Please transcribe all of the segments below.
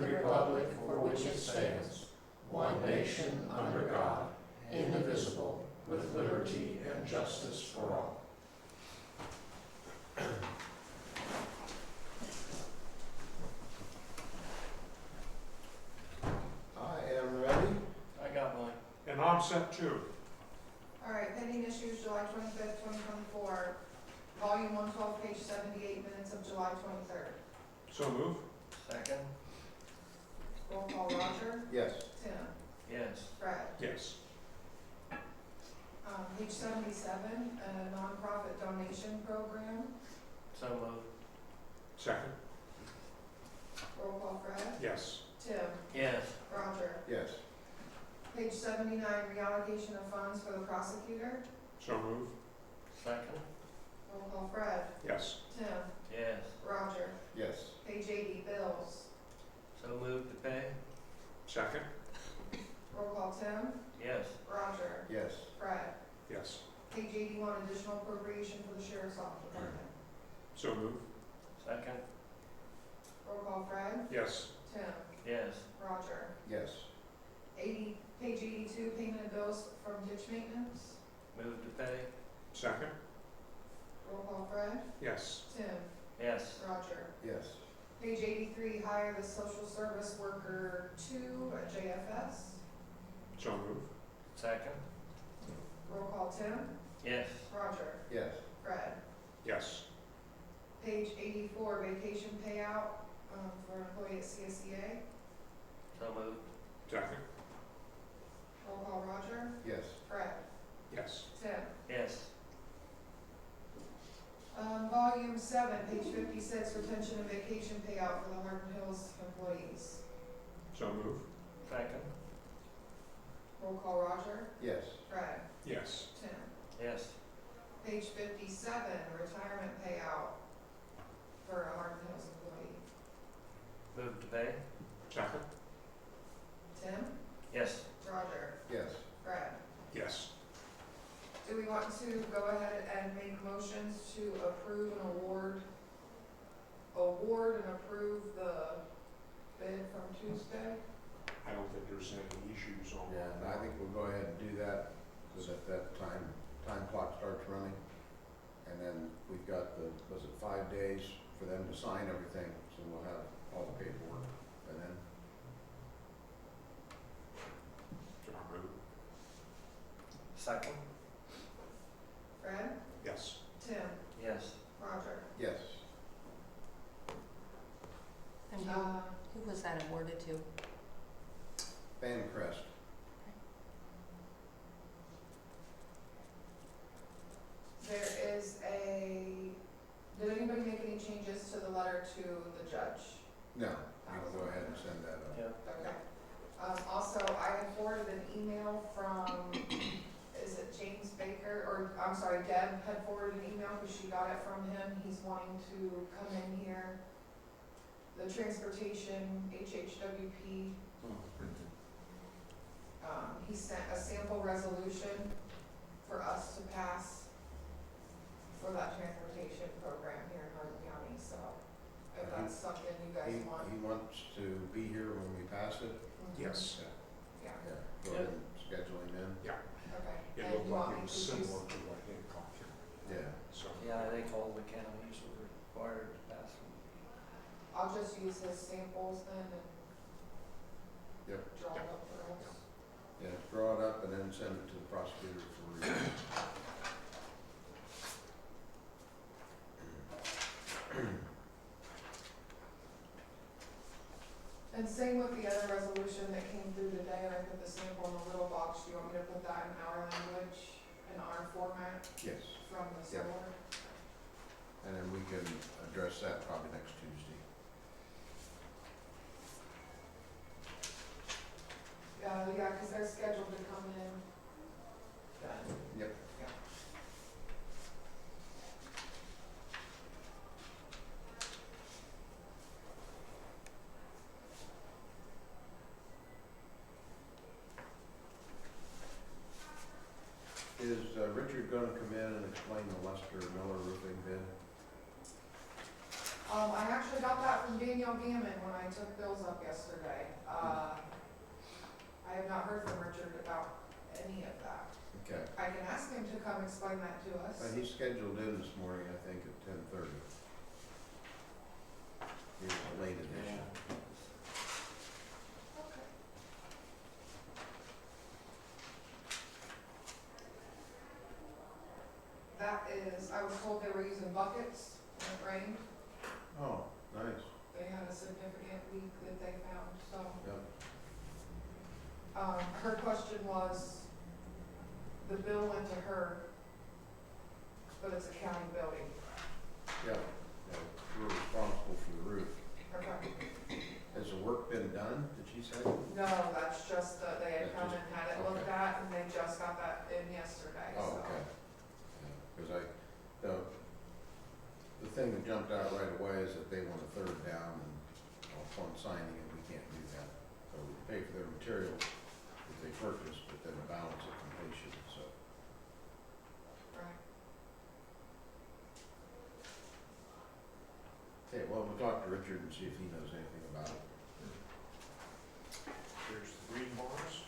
the republic for which it stands, one nation under God, indivisible, with liberty and justice for all. I am ready. I got mine. And I'm set too. All right, pending issues, July 25th, 2024, volume 112, page 78, minutes of July 23rd. So move. Second? Roll call, Roger, Yes. Tim, Yes. Fred. Yes. Page 77, a nonprofit donation program. So moved. Second. Roll call, Fred, Yes. Tim, Yes. Roger. Yes. Page 79, reallocation of funds for the prosecutor. So move. Second? Roll call, Fred, Yes. Tim, Yes. Roger. Yes. Page 80, bills. So moved to pay? Second. Roll call, Tim, Yes. Roger, Yes. Fred. Yes. Page 81, additional appropriation for the sheriff's office department. So move. Second? Roll call, Fred, Yes. Tim, Yes. Roger. Yes. Page 82, payment of bills from ditch maintenance. Moved to pay? Second. Roll call, Fred, Yes. Tim, Yes. Roger. Yes. Page 83, hire the social service worker 2 at JFS. So move. Second? Roll call, Tim, Yes. Roger, Yes. Fred. Yes. Page 84, vacation payout for an employee at CSEA. So moved. Second. Roll call, Roger, Yes. Fred, Yes. Tim. Yes. Volume 7, page 56, retention and vacation payout for the Hardin Hills employees. So move. Second? Roll call, Roger, Yes. Fred, Yes. Tim. Yes. Page 57, retirement payout for a Hardin Hills employee. Moved to pay? Second. Tim, Yes. Roger, Yes. Fred. Yes. Do we want to go ahead and make motions to approve and award and approve the bid from Tuesday? I don't think there's any issues on Yeah, and I think we'll go ahead and do that, so that time clock starts running. And then we've got was it 5 days for them to sign everything, so we'll have all the paperwork. And then, So move. Second? Fred, Yes. Tim, Yes. Roger. yes. And who was that awarded to? Crest. There is did anybody make any changes to the letter to the judge? No, we can go ahead and send that up. Yep. Okay. Also, I had forwarded an email from, is it James Baker, or, I'm sorry, Deb had forwarded an email because she got it from him. He's wanting to come in here. The transportation, HHWP, he sent a sample resolution for us to pass for that transportation program here in Hardin County, so if that's something you guys want. He wants to be here when we pass it. Yes. Yeah, Yeah, go ahead and schedule him in. okay. It And looked you want like me it was to similar use, to what Hancock had. Yeah. So. Yeah, they told the counties were required to pass them. I'll just use his samples then and Yep. draw it up for us. Yeah, draw it up and then send it to the prosecutor for review. And same with the other resolution that came through today, and I put the sample in the little box. Do you want me to put that in our language, in our format Yes. from the Yep. solar? And then we can address that probably next Tuesday. Yeah, because they're scheduled to come in then. Yep. Is Richard gonna come in and explain the Lester Miller roofing bid? I actually got that from Danielle Gammon when I I took bills up yesterday. I have not heard from Richard about any of that. Okay. I can ask him to come explain that to us. He's scheduled in this morning, I think, at 10:30. He was a late addition. Okay. That is, I was told they were using buckets when it rained. Oh, nice. They had a significant leak that they found, so. Yep. Her question was, the bill went to her, but it's a county building. Yeah, yeah, we're responsible for the roof. Okay. Has the work been done, did she say? No, that's just that they had That's come just- and had it looked okay. at, and they just got that in yesterday, so. Oh, okay. Because the thing that jumped out right away is that they want a third down and upon signing it, we can't do that. So we pay for their material that they purchased, but then the balance of completion, so. Right. Okay, well, we'll talk to Richard and see if he knows anything about it. There's the green bars.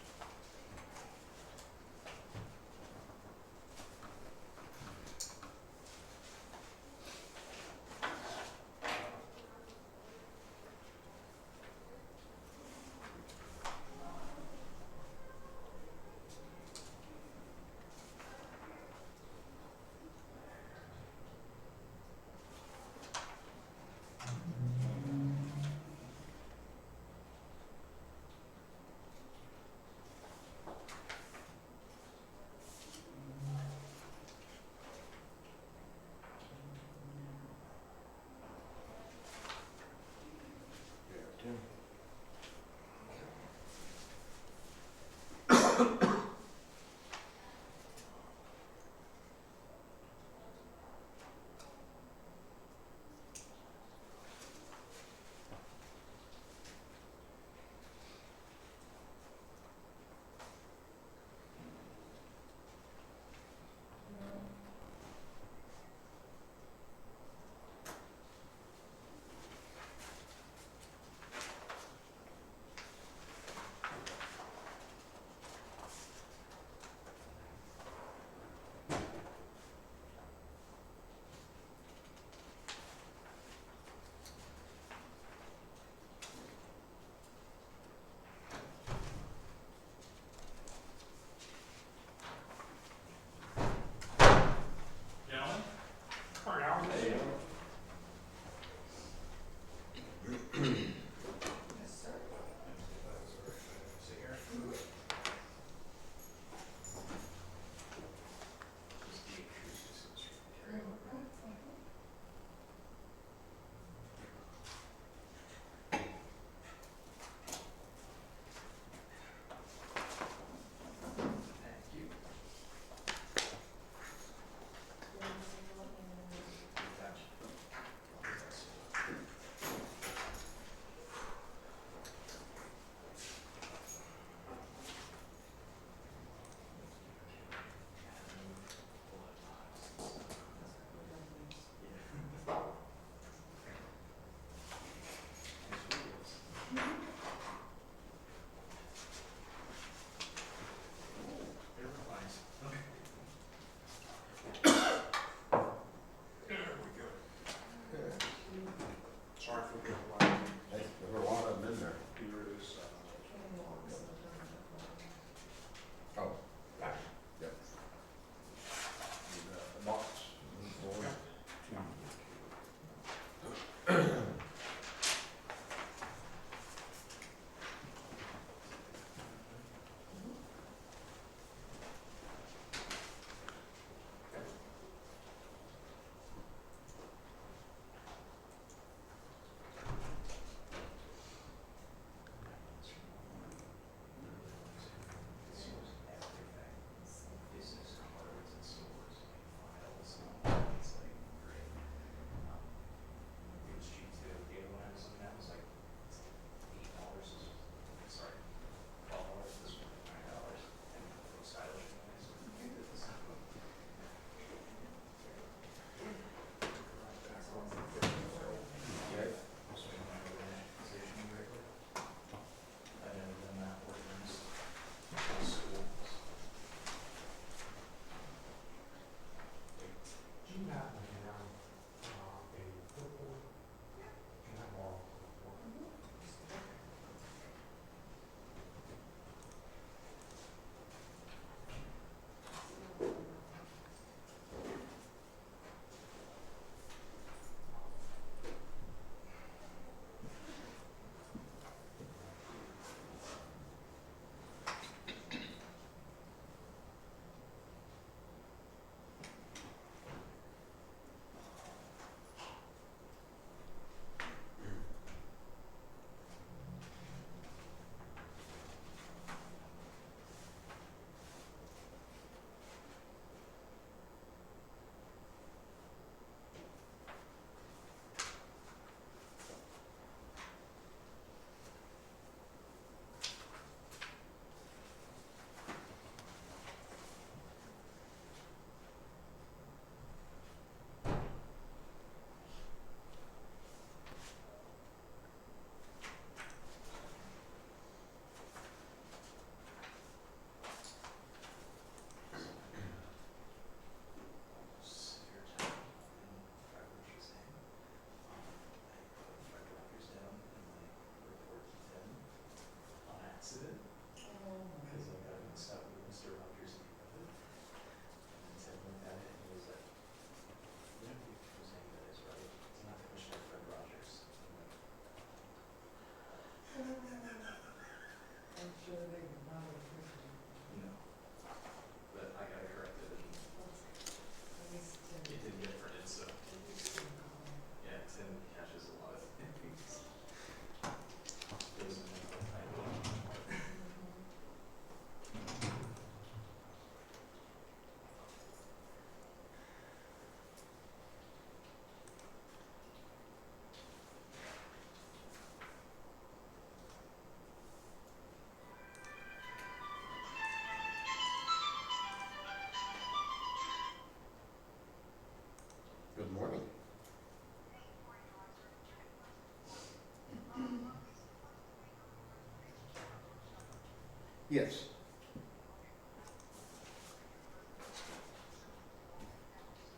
Yes.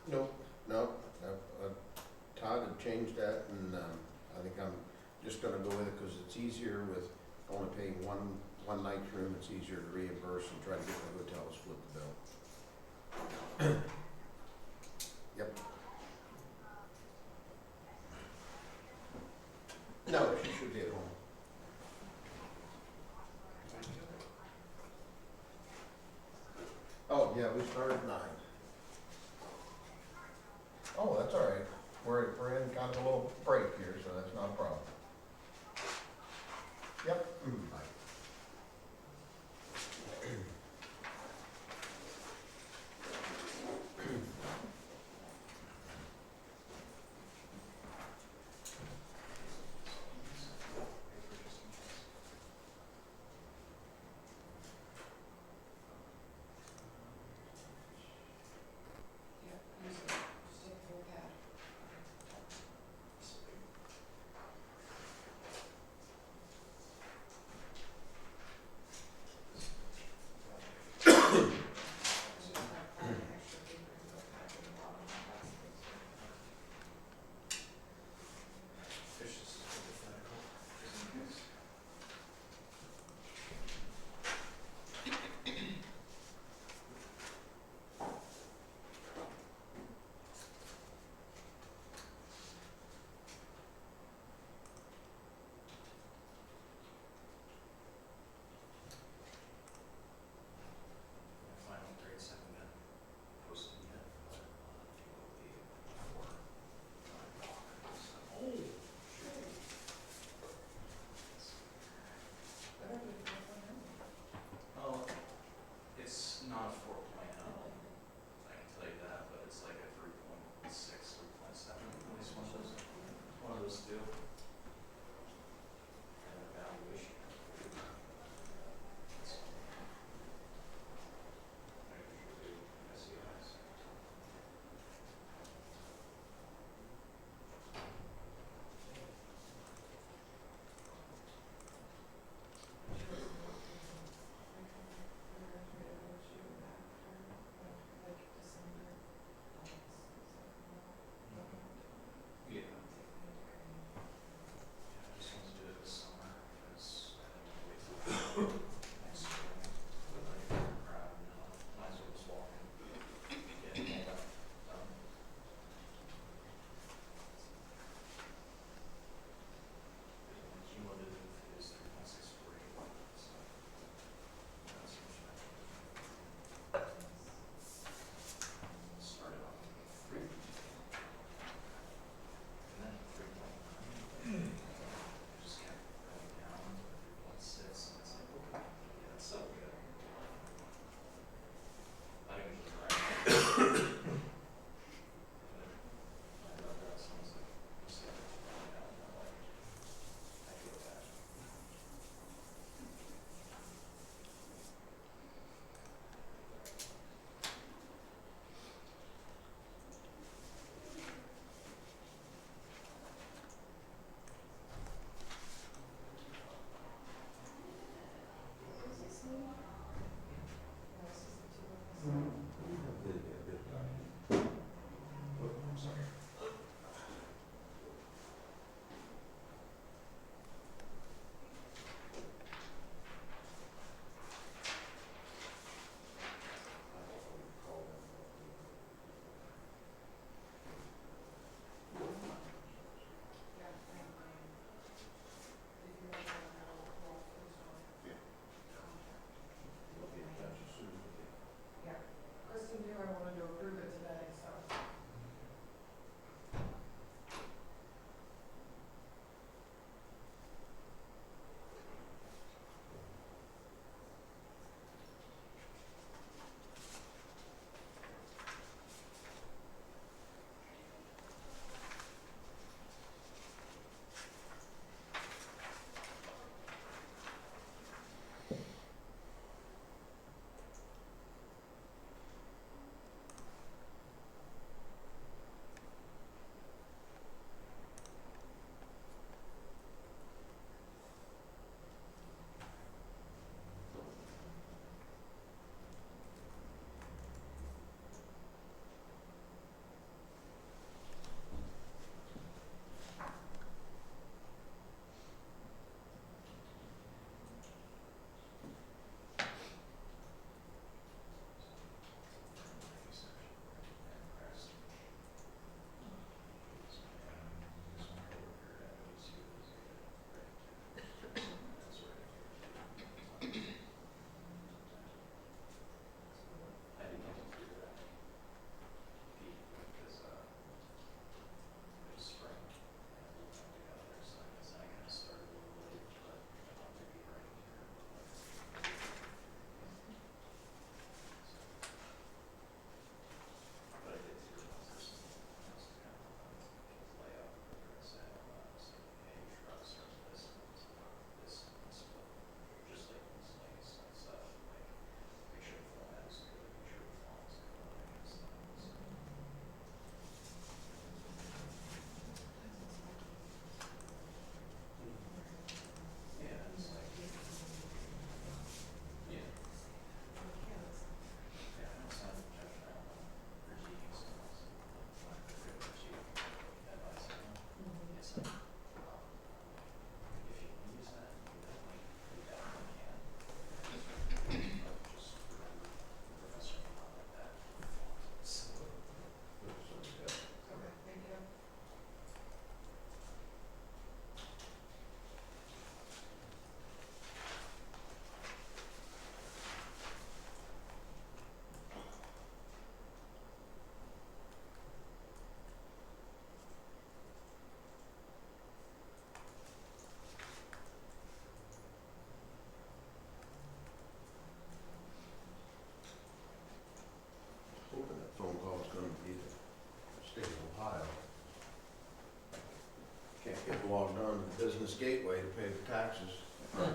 Nope, nope, Todd had changed that, and, I think I'm just gonna go with it, cause it's easier with only paying one night's room, it's easier to reimburse and try to get the hotel to split the bill. Yep. No, she should be at home. Thank you. Oh, yeah, we start at 9. Oh, that's all right. We're in kind of a little break here, so that's not a problem. Yep. Bye. Yeah, use it, just take a full pad.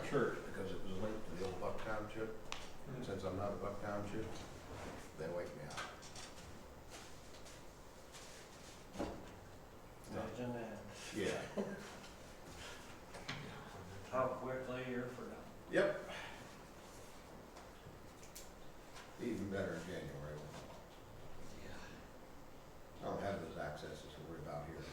church because it was linked to the old Buck Township. And since I'm not a Buck Township, they wake me out. Imagine that. Yeah. How quickly you're forgotten. Yep. Even better in January. I don't have those accesses to worry about here.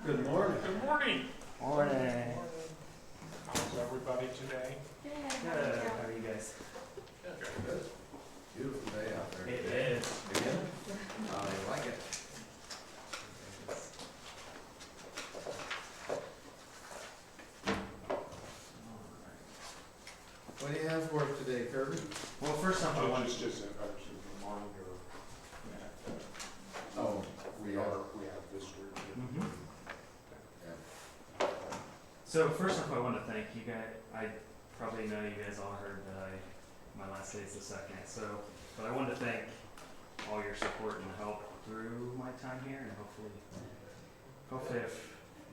Good morning. Good morning. Morning. How's everybody today? Good, how are you guys? Good. Beautiful day out there. It today. is. Again? I like it. What do you have for us today, Kirby? Well, first off, I Oh, wanted just a reminder that Oh, we have visitors. Mhm. Yeah. So first off, I want to thank you guys. I probably know you guys all heard that my last day is the 2nd. So, but I wanted to thank all your support and help through my time here, and hopefully I've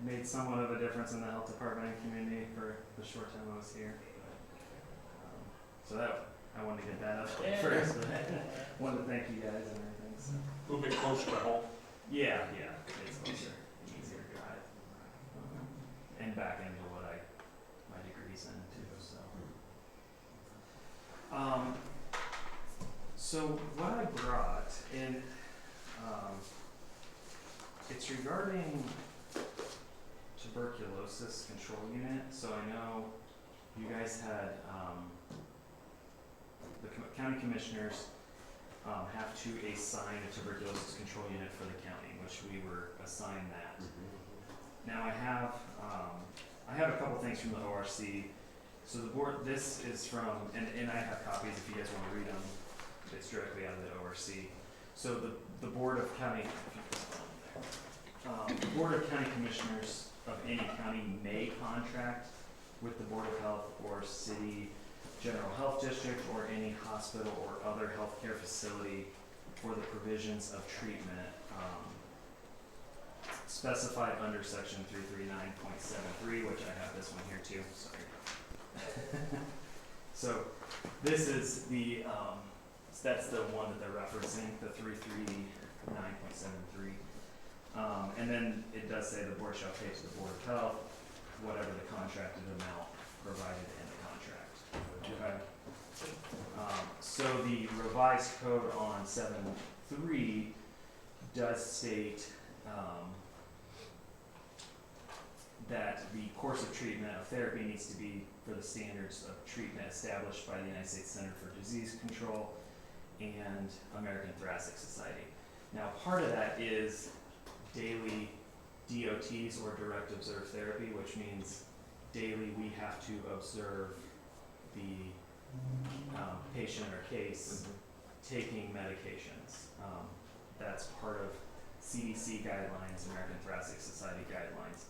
made somewhat of a difference in the health department and community for the short time I was here. So that I wanted to get that up there first, but I wanted to thank you guys and everything. So. A little bit closer to home. Yeah, it's closer, easier drive, and back into what my degree's in too. So what I brought in, it's regarding tuberculosis control unit. So I know you guys had the county commissioners have to assign a tuberculosis control unit for the county, which we were assigned that. Now I have a couple things from the ORC. So the board, this is from, and I have copies if you guys want to read them. It's directly out of the ORC. So the Board of County, the Board of County Commissioners of any county may contract with the Board of Health or City General Health District or any hospital or other healthcare facility for the provisions of treatment specified under section 339.73, which I have this one here too, sorry. So this is the, that's the one that they're referencing, the 339.73. And then it does say the board shall pay to the Board of Health whatever the contracted amount provided in the contract. Okay. So the revised code on 7.3 does state that the course of treatment of therapy needs to be for the standards of treatment established by the United States Center for Disease Control and American Thoracic Society. Now, part of that is daily DOTs or direct observed therapy, which means daily we have to observe the patient or case taking medications. That's part of CDC guidelines, American Thoracic Society guidelines.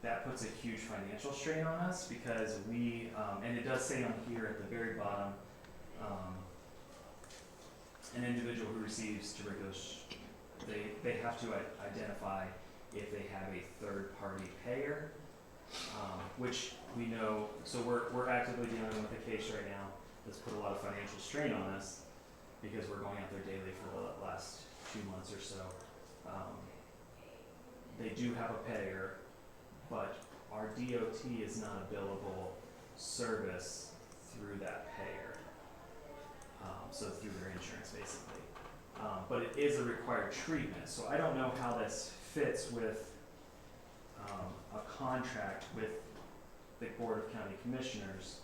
That puts a huge financial strain on us because we, and it does say on here at the very bottom, an individual who receives tuberculosis, they have to identify if they have a third-party payer, which we know, so we're actively dealing with a case right now that's put a lot of financial strain on us because we're going out there daily for the last 2 months or so. They do have a payer, but our DOT is not a billable service through that payer, so through their insurance basically. But it is a required treatment, so I don't know how this fits with a contract with the Board of County Commissioners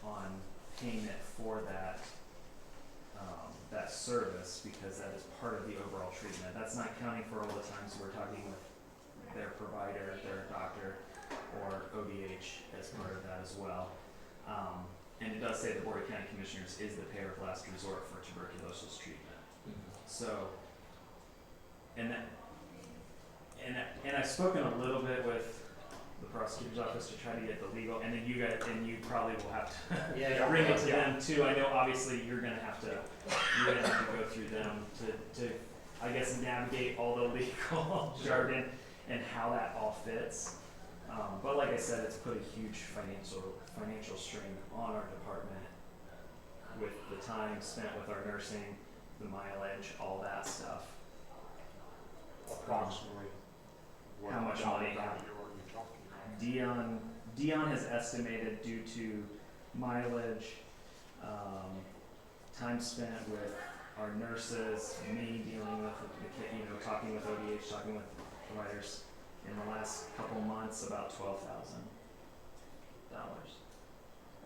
on payment for that that service, because that is part of the overall treatment. That's not counting for all the times we're talking with their provider, their doctor, or ODH as part of that as well. And it does say the Board of County Commissioners is the payer of last resort for tuberculosis treatment. So, and I've spoken a little bit with the prosecutor's office to try to get the legal, and then you guys, and you probably will have to bring it to them too. I know obviously you're gonna have to go through them to I guess navigate all the legal jargon and how that all fits. But like I said, it's put a huge financial strain on our department with the time spent with our nursing, the mileage, all that stuff. Approximately. what How much dollar money? value are you talking about? Dion has estimated due to mileage, time spent with our nurses, me dealing with the kid, talking with ODH, talking with providers in the last couple months, about $12,000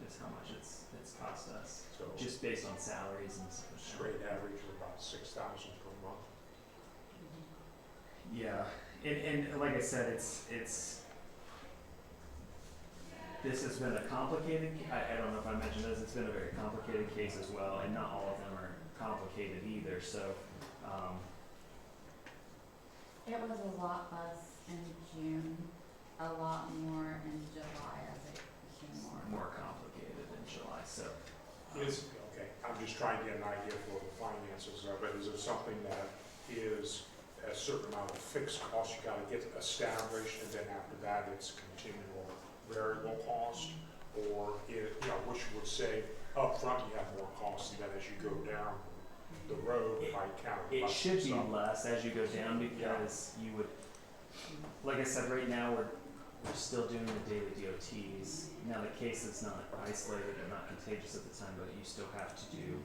is how much it's cost us, So just based on salaries and stuff. straight average of about 6,000 per month. Yeah, and like I said, this has been a complicated, I don't know if I mentioned this, it's been a very complicated case as well, and not all of them are complicated either, so, It was a lot less in June, a lot more in July as it became more complicated in July, so. Okay, I'm just trying to get an idea for the finances of it. Is it something that is a certain amount of fixed cost you gotta get established, and then after that, it's continual variable cost? Or, which would say upfront you have more costs, and then as you go down the road, by count. It should be less as you go down because you would, like I said, right now we're still doing the daily DOTs. Now the case is not isolated and not contagious at the time, but you still have to do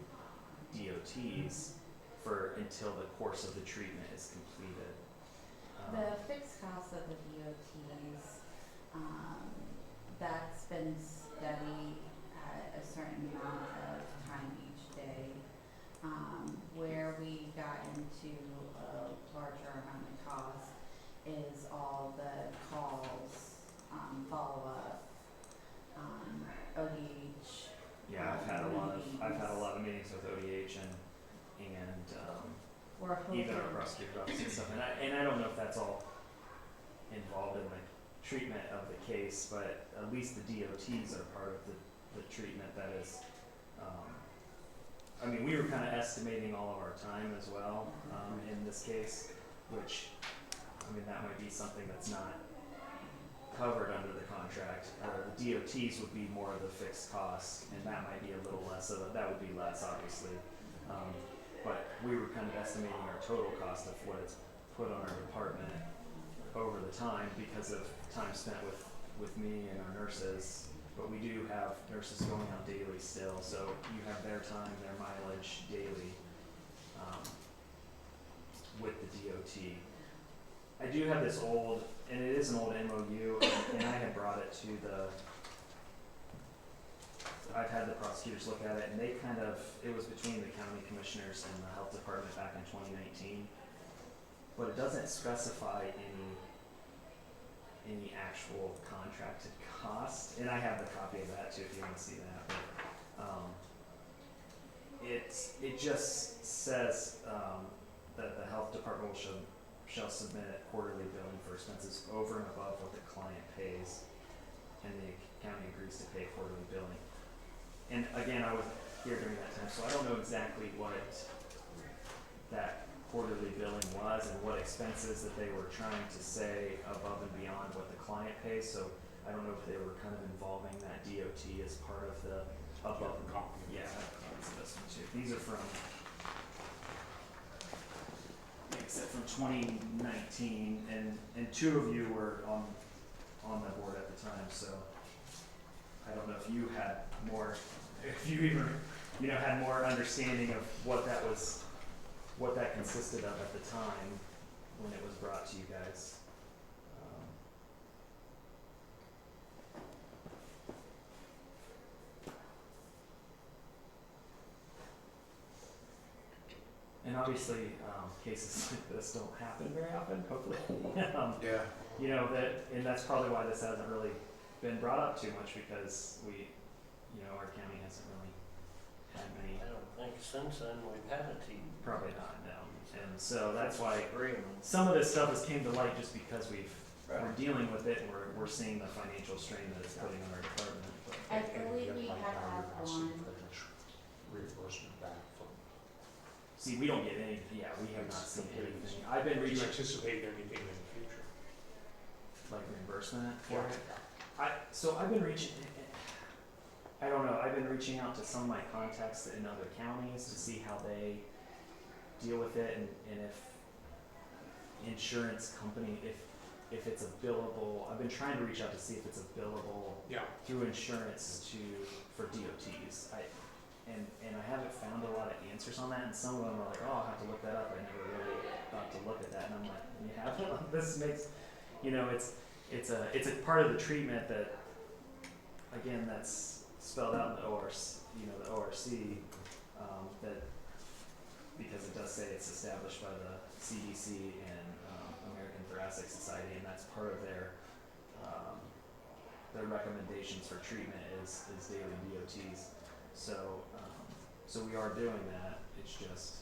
DOTs until the course of the treatment is completed. The fixed cost of the DOTs, that's been steady at a certain amount of time each day. Where we got into a larger amount of cost is all the calls, follow-up, ODH. Yeah, I've had a lot of meetings with ODH and We're hoping. even our prosecutor's office and stuff, and I don't know if that's all involved in the treatment of the case, but at least the DOTs are part of the treatment that is, I mean, we were kind of estimating all of our time as well, in this case, which, I mean, that might be something that's not covered under the contract. The DOTs would be more of the fixed costs, and that might be a little less of that would be less, obviously. But we were kind of estimating our total cost of what it's put on our department over the time because of time spent with me and our nurses. But we do have nurses going out daily still, so you have their time, their mileage daily with the DOT. I do have this old, and it is an old MOU, and I had brought it to I've had the prosecutors look at it, and they it was between the county commissioners and the health department back in 2019, but it doesn't specify any actual contracted cost, and I have the copy of that too if you want to see that. But, it just says that the health department shall submit quarterly billing for expenses over and above what the client pays, and the county agrees to pay quarterly billing. And again, I was here during that time, so I don't know exactly what that quarterly billing was and what expenses that they were trying to say above and beyond what the client pays. So I don't know if they were kind of involving that DOT as part of the above. Yeah, that's this one too. These are from, like I said, from 2019, and two of you were on the board at the time. So I don't know if you had more, if you even had more understanding of what that consisted of at the time when it was brought to you guys. And obviously, cases like this don't happen very often, hopefully. Yeah. And that's probably why this hasn't really been brought up too much, because our county hasn't really had many. I don't think since then we've had a team. Probably not, no. And so that's why Agreement. some of this stuff has came to light just because we're Right. dealing with it and we're seeing the financial strain that it's putting on our department. But I believe we have had one. Reimbursement back from. see, we don't get any. Yeah, we have not seen anything. I've been Do you reaching anticipate anything in the future? like reimbursement for it. I've been reaching. I don't know. I've been reaching out to some of my contacts in other counties to see how they deal with it, and if insurance company, if it's a billable. I've been trying to reach out to see if it's a billable Yeah. through insurance for DOTs. And I haven't found a lot of answers on that, and some of them are like, oh, I'll have to look that up. I never really thought to look at that, and I'm like, you haven't? this makes, you know, it's a part of the treatment that, again, that's spelled out in the ORC, you know, the ORC, that, because it does say it's established by the CDC and American Thoracic Society, and that's part of their recommendations for treatment is daily DOTs. So we are doing that. It's just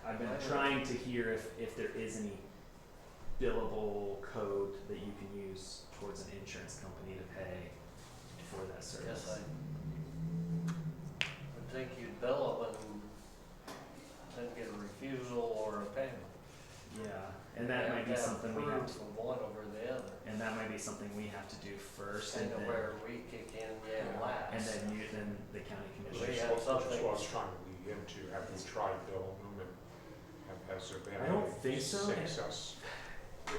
I've been trying to hear if there is any billable code that you can use towards an insurance company to pay for that service. Yes, I would think you'd bill them and then get a refusal or a payment. Yeah, and that might be something we have to, From one over the other. and that might be something we have to do first, and Kind of then where we kick in, last. and then the county We commissioners. have That's what I something. was trying to lead into, have you tried billing them, and has there been I don't any think so, and- success?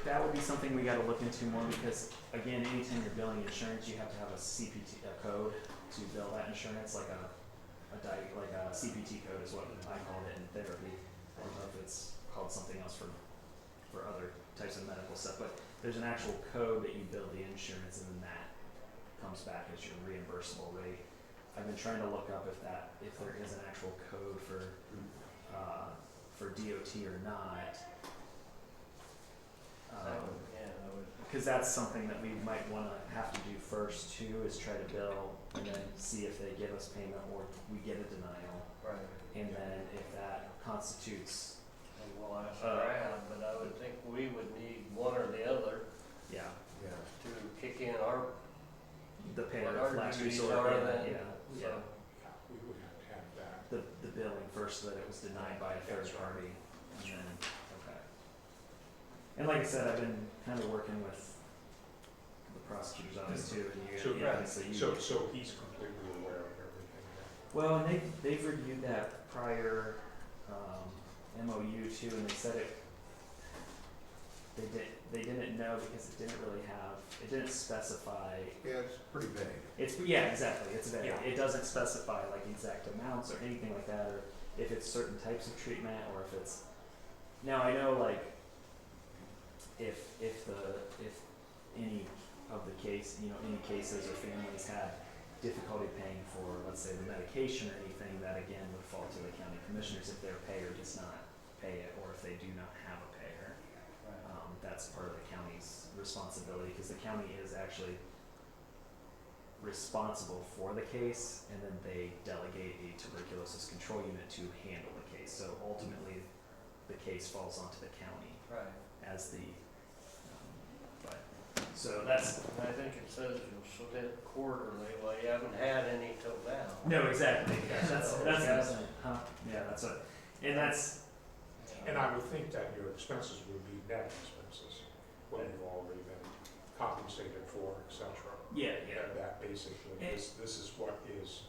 That would be something we got to look into more, because again, anytime you're billing insurance, you have to have a CPT code to bill that insurance, like a CPT code is what I called it in therapy. I don't know if it's called something else for other types of medical stuff, but there's an actual code that you bill the insurance, and then that comes back as your reimbursable rate. I've been trying to look up if there is an actual code for DOT or not. I would. Because that's something that we might want to have to do first too, is try to bill and then see if they give us payment or we get a denial. Right. And then if that constitutes, Well, that's around, but I would think we would need one or the other Yeah. to kick in our, the pay what or our last duties resort, are yeah, then. yeah, So, yeah. We would have to have that. The billing first, so that it was denied by a third That's right. party, and then, okay. And like I said, I've been kind of working with the prosecutor's office too, and So, you, obviously you. So he's completely aware of everything then? Well, and they've reviewed that prior MOU too, and they said they didn't know because it didn't specify. Yeah, it's pretty vague. Exactly, it's vague. Yeah. It doesn't specify like exact amounts or anything like that, or if it's certain types of treatment, or if it's. Now I know like if any of the case, any cases or families had difficulty paying for, let's say, the medication or anything, that again would fall to the county commissioners if their payer does not pay it, or if they do not have a payer. That's part of the county's responsibility, because the county is actually responsible for the case, and then they delegate a tuberculosis control unit to handle the case. So ultimately, the case falls onto the county right. as the, so that's. And I think it says you'll submit quarterly, well, you haven't had any till now. No, exactly, that's So, what I'm yeah. saying, huh, yeah, that's what, and that's, And I would think that your expenses would be net expenses, what you've already been compensated for, et cetera. yeah. That basically, And- this is what is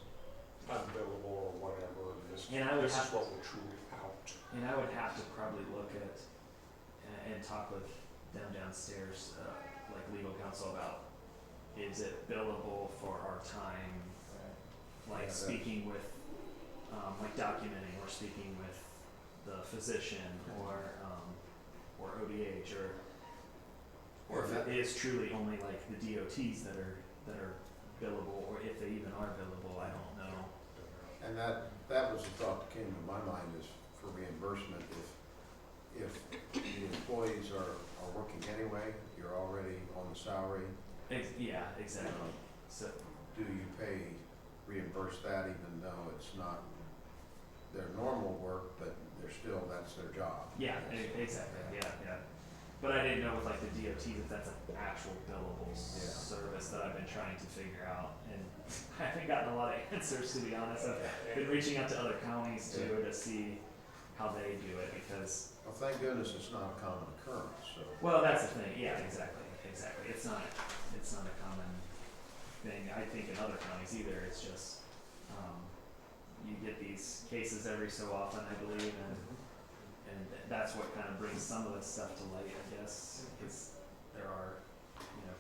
unbillable or whatever, and this And I would is have- what we're truly out. And I would have to probably look at and talk with them downstairs, like legal counsel, about, is it billable for our time, like Yeah, speaking with, like documenting, or speaking with the physician, or ODH, or if it is truly only like the DOTs that are billable, or if they even are billable, I don't know. And that was the thought that came to my mind, is for reimbursement, if the employees are working anyway, you're already on the salary. Yeah, exactly. So, Do you reimburse that even though it's not their normal work, but that's their job? yeah, exactly, yeah. But I didn't know with like the DOTs if that's an actual billable service that I've been trying to figure out, and I haven't gotten a lot of answers, to be honest. I've been reaching out to other counties too to see how they do it, because, Well, thank goodness it's not a common occurrence, so. well, that's the thing, yeah, exactly. It's not a common thing, I think, in other counties either. It's just, you get these cases every so often, I believe, and that's what kind of brings some of this stuff to light, I guess, because there are,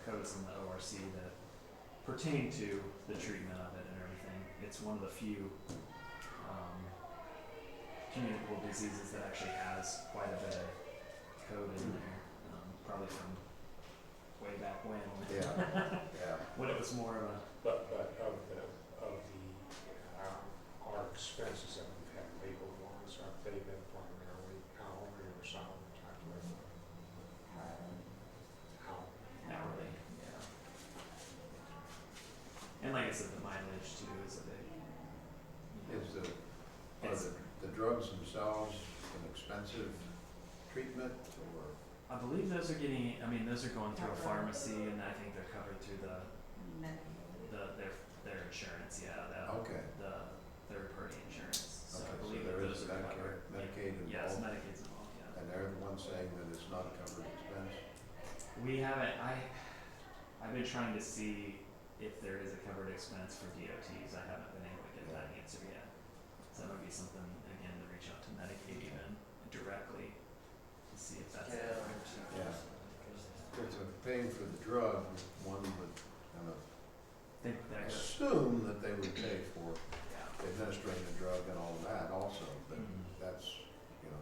codes in the ORC that pertain to the treatment of it and everything. It's one of the few communicable diseases that actually has quite a bit of code in there, probably from way back when. Yeah. When it was more of a, But of the, our expenses that we've had legal ones, have they been primarily hourly or salary type of, hourly? hourly, yeah. And like I said, the mileage too is a big, Are the drugs themselves an expensive treatment, or? I believe those are getting, I mean, those are going through a pharmacy, and I think they're covered through their insurance, yeah, Okay. the third party insurance. So I Okay, so believe there that is those are Medicare, covered. Medicaid Yes, involved, Medicaid's involved, yeah. and they're the ones saying that it's not a covered expense? We haven't, I've been trying to see if there is a covered expense for DOTs. I haven't been able to get that answer yet. So that would be something, again, to reach out to Medicaid even directly to see if that's. Yeah. If they're paying for the drug, one would kind of Think that, assume that they would pay for yeah. administering the drug and all of that also, but Mhm. that's,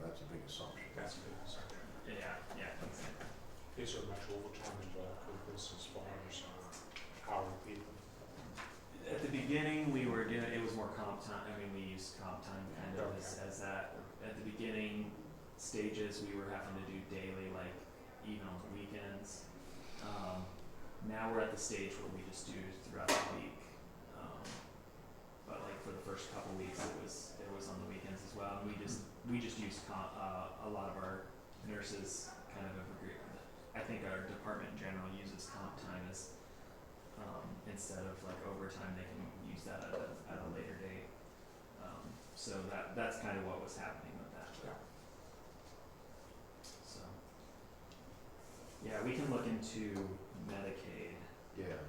that's a big assumption. That's a big assumption. Yeah, exactly. Is there much overtime involved with this as far as hourly people? At the beginning, we were doing, it was more comp time, I mean, we used comp time kind of as that. At the beginning stages, we were having to do daily, like even on the weekends. Now we're at the stage where we just do throughout the week. But like for the first couple weeks, it was on the weekends as well. And we just used a lot of our nurses kind of agree. I think our department in general uses comp time as instead of like overtime, they can use that at a later date. So that's kind of what was happening with that. Yeah. So yeah, we can look into Medicaid Yeah.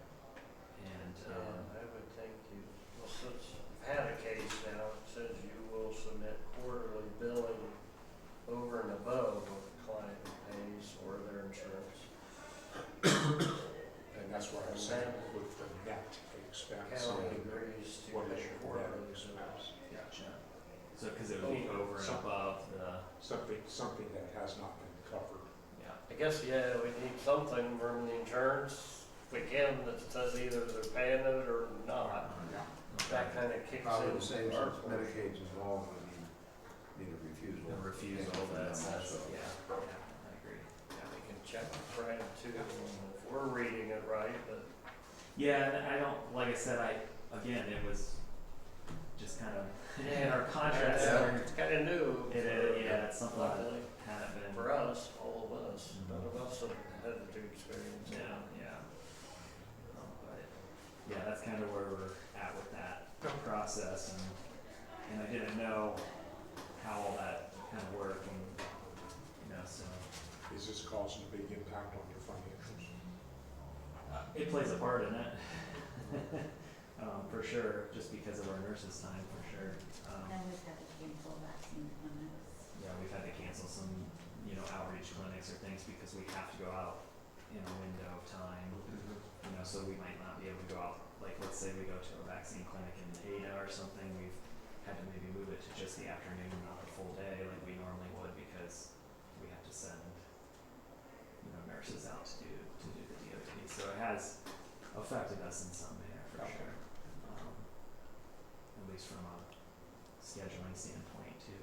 and I would think you, well, since you've had a case now, it says you will submit quarterly billing over and above what the client pays or their insurance. And that's what I'm saying with the net expense. County agrees to What is their your net quarterly expense? bills. gotcha. So because it would be over and above the Something that has not been covered. yeah. I guess, yeah, we need something from the insurance, if we can, that says either they're paying it or not. Yeah. That kind of kicks in. Probably the same our since portion. Medicaid's involved, we need a refusal. The refusal Payment from that them says also. yeah, I agree. We can check with Brad too, if we're reading it right, but Yeah, and I don't, like I said, again, it was just kind of in our contracts. Yeah. it's kind of new. Yeah, it's something that Luckily, hadn't been. for us, all of us, none of us have had to experience it. Yeah. But yeah, that's kind of where we're at with that process, and I didn't know how all that kind of worked, and so Is this causing a big impact on your financials? it plays a part in it. For sure, just because of our nurses' time, for sure. And we've had to cancel vaccine clinics. Yeah, we've had to cancel some, outreach clinics or things because we have to go out in a window of time. So we might not be able to go out, like let's say we go to a vaccine clinic in Ada or something, we've had to maybe move it to just the afternoon, not the full day like we normally would because we have to send, nurses out to do the DOT. So it has affected us in some manner for sure. At least from a scheduling standpoint too,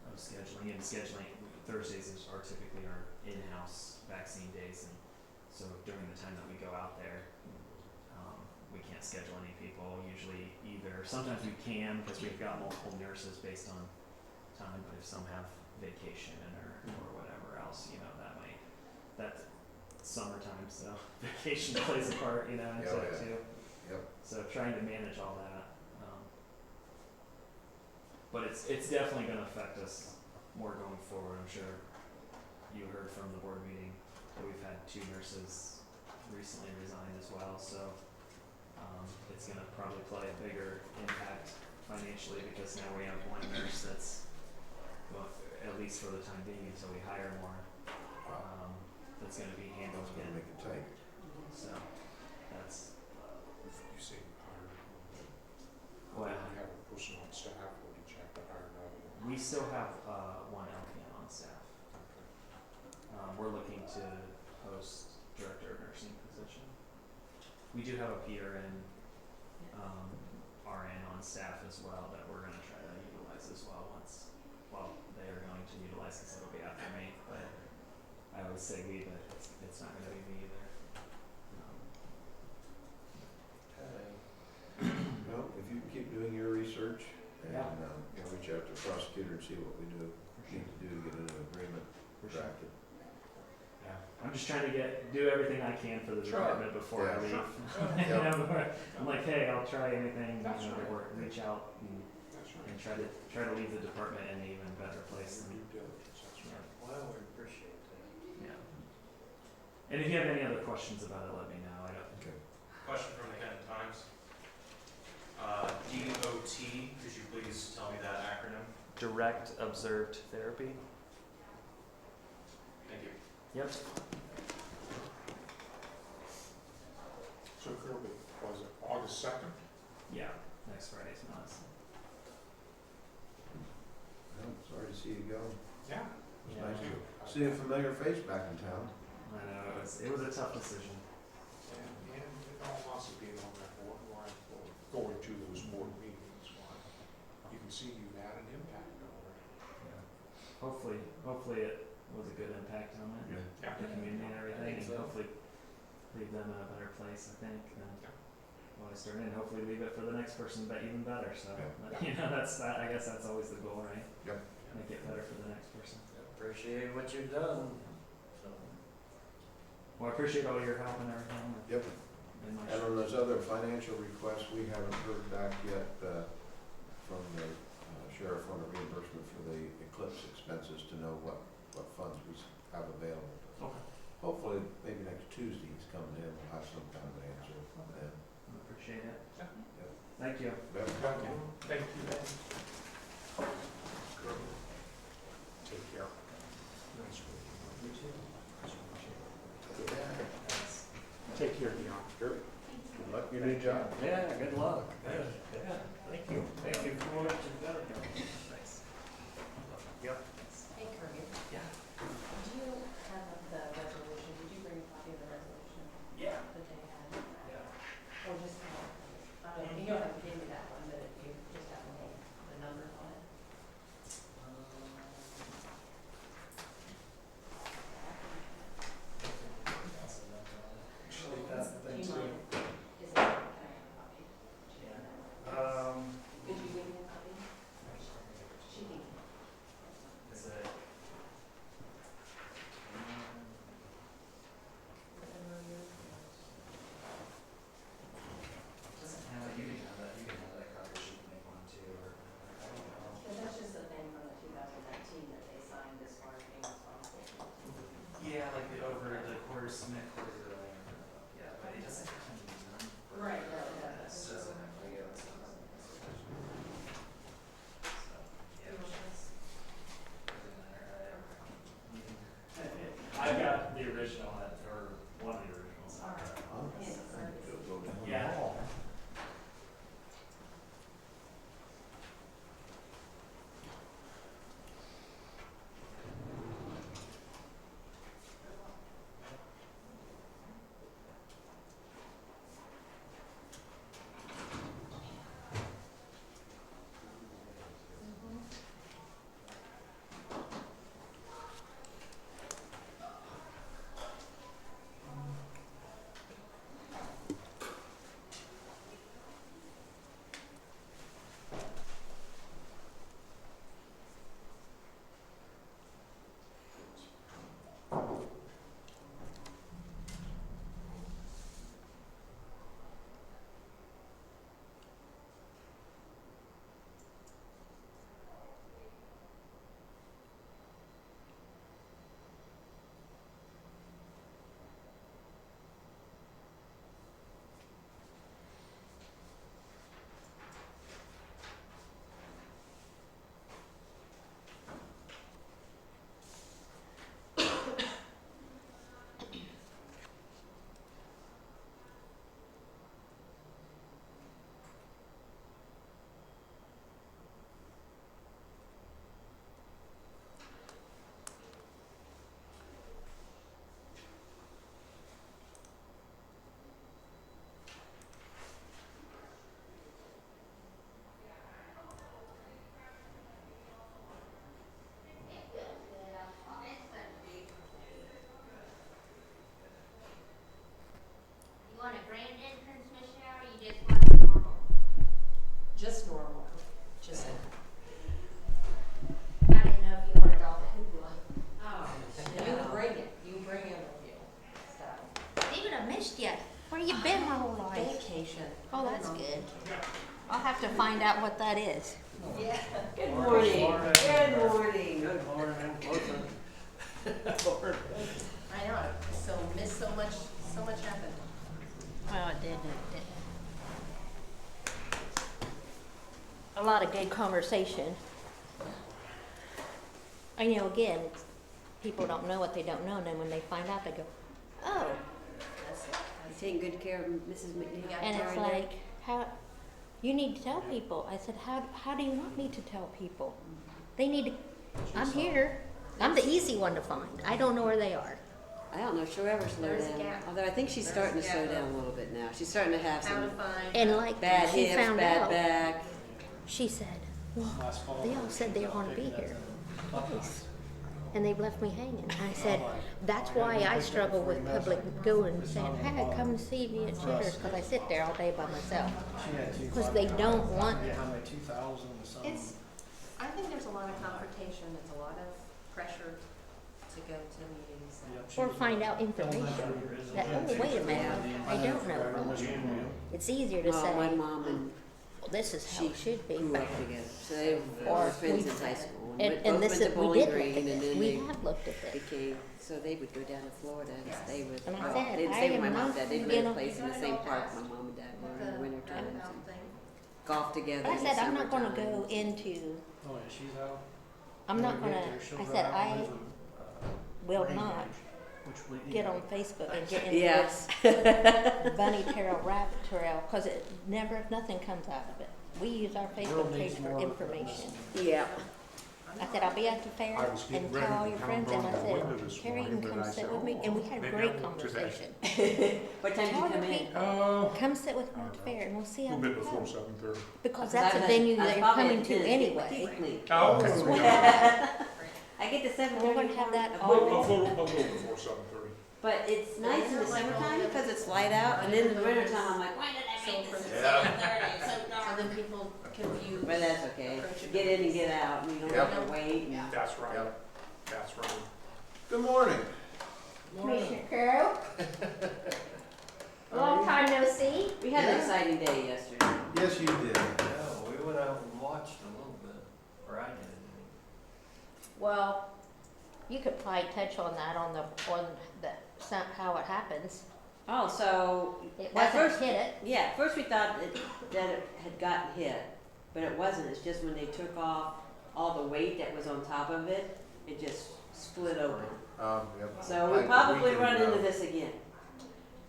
of scheduling. And scheduling, Thursdays are typically our in-house vaccine days, and so during the time that we go out there, we can't schedule any people usually either. Sometimes we can because we've got multiple nurses based on time, but if some have vacation or whatever else, that's summertime, so vacation plays a part, into it too. Yep. So trying to manage all that. But it's definitely gonna affect us more going forward, I'm sure. You heard from the board meeting that we've had 2 nurses recently resign as well, so it's gonna probably play a bigger impact financially because now we have 1 nurse that's, well, at least for the time being until we hire more, that's gonna be handled That's gonna again. make it tight. So that's You say hire, well, you have a person on staff, or did you have to hire another one? We still have, one LPN on staff. We're looking to post director of nursing position. We do have a PRN, RN on staff as well that we're gonna try to utilize as well they are going to utilize this, it'll be after me, but I always say we, but it's not gonna be me either. Okay. Well, if you keep doing your research and, Yeah. reach out to the prosecutor and see what we need to do to get into agreement drafted. Yeah, I'm just trying to do everything I can for the Sure. department before I Yeah, leave. sure. You know, I'm like, hey, I'll try anything, That's to right. work, reach out That's and right. try to leave the department in an even better place than, Due diligence, that's right. Well, we appreciate that. yeah. And if you have any other questions about it, let me know. I don't. Okay. Question from the Kenton Times. DOT, could you please tell me that acronym? Direct observed therapy. Thank you. Yep. So Kirby, was it August 2nd? Yeah, next Friday's month. Well, sorry to see you go. Yeah. It's Yeah. nice to see a familiar face back in town. I know, it was a tough decision. And all honesty, being on that board, or going to those board meetings, you can see you've had an impact already. Yeah. Hopefully it was a good impact on it, Yeah. the community and everything, think and so. hopefully leave them in a better place, I think, than Yeah. when I started, and hopefully leave it for the next person, but even better, so, Yeah. but, you know, I guess that's always the goal, right? Yep. Make it better for the next person. Appreciate what you've done, so. Well, I appreciate all your help and everything. Yep. And my And on those other financial requests, we haven't heard back yet from the sheriff on a reimbursement for the eclipse expenses to know what funds we have available. Okay. Hopefully, maybe next Tuesday he's coming in, we'll have some kind of an answer then. I appreciate it. Yeah. Thank you. Thank you. Take care. Nice working. You too. Take care, Dion. Sure. Good luck in your new job. Yeah, good luck. Yeah, thank you. Thank you for what you've done. Thanks. Yep. Hey Kirby. Yeah. Do you have the resolution, did you bring a copy of the resolution Yeah. that they had? Yeah. Or just, I don't know, you don't have to give me that one, but if you just have the numbers on it. Actually, that's the thing Do you too. mind? Is it, can I have a copy? Yeah. to find out what that is. Yeah. Good morning. Good morning. Good morning, Melissa. I know, so missed so much happened. Well, it did. A lot of good conversation. I know, again, people don't know what they don't know, and then when they find out, they go, oh. That's it. You taking good care of Mrs. McNeil? And it's like, how, you need to tell people. I said, how do you want me to tell people? They need to, I'm here. I'm the easy one to find. I don't know where they are. I don't know if she'll ever slow There's a down. gap. Although I think she's There's starting a to slow gap. down a little bit now. She's starting to have How to some find. And like, bad she hips, found bad out, back. she said, well, they all said they were gonna be here. And they've left me hanging. I said, that's why I struggle with public going and saying, hey, come see me at Cheddar's, because I sit there all day by myself. Because they don't want, It's, I think there's a lot of confrontation, there's a lot of pressure to go to meetings. or find out information that, oh, wait a minute, I don't know. It's easier to Well, my say, mom and well, this is how it should be. grew up together. So they Or were friends we- since high school. And both this went is, to we Bowling did look Green, at and this, then we they have looked at this. became, so they would go down to Florida and Yes. stay with, And I well, said, they'd I stay with am my mom and not dad. They'd gonna- live in a place in the same park my mom and dad were in the winter times and Roundabout thing. golf together I in the said, I'm not gonna go summertime. into, Oh, yeah, she's out. I'm not gonna, I said, I will not get on Facebook and get into Yes. this bunny trail, rabbit trail, cause it never, nothing comes out of it. We use our Facebook page for information. Yeah. I said, I'll be at the fair I was getting and ready tell all to your come friends, and I down the window said, this Carrie, you morning, can but come I sit said, with me, oh, and we had maybe I great won't today. conversation. What time did Tell you come your in? people, come sit with me at the fair, and we'll see A how little it bit before goes. 7:30. Because I that's a was- venue I was that you're probably coming at to 10. anyway. Oh, okay. I get to 7:30. We're gonna have that A all- little before 7:30. But it's nice in the summertime because it's light out, and then in the wintertime I'm like, why did I So make for this? the so then people confuse. But that's okay. Get in and get out, and you don't have to wait. And That's right. Yep. That's right. Good morning. Commissioner Carroll? Long time no see. we had an exciting day yesterday. Yes, you did. Yeah, we went out and watched a little bit, or I did. Well, you could probably touch on that on the, how it happens. Oh, so It At wasn't first- hit it. yeah, at first we thought that it had gotten hit, but it wasn't. It's just when they took off all the weight that was on top of it, it just split open. Yep. So we Like the probably weekend run into ago. this again.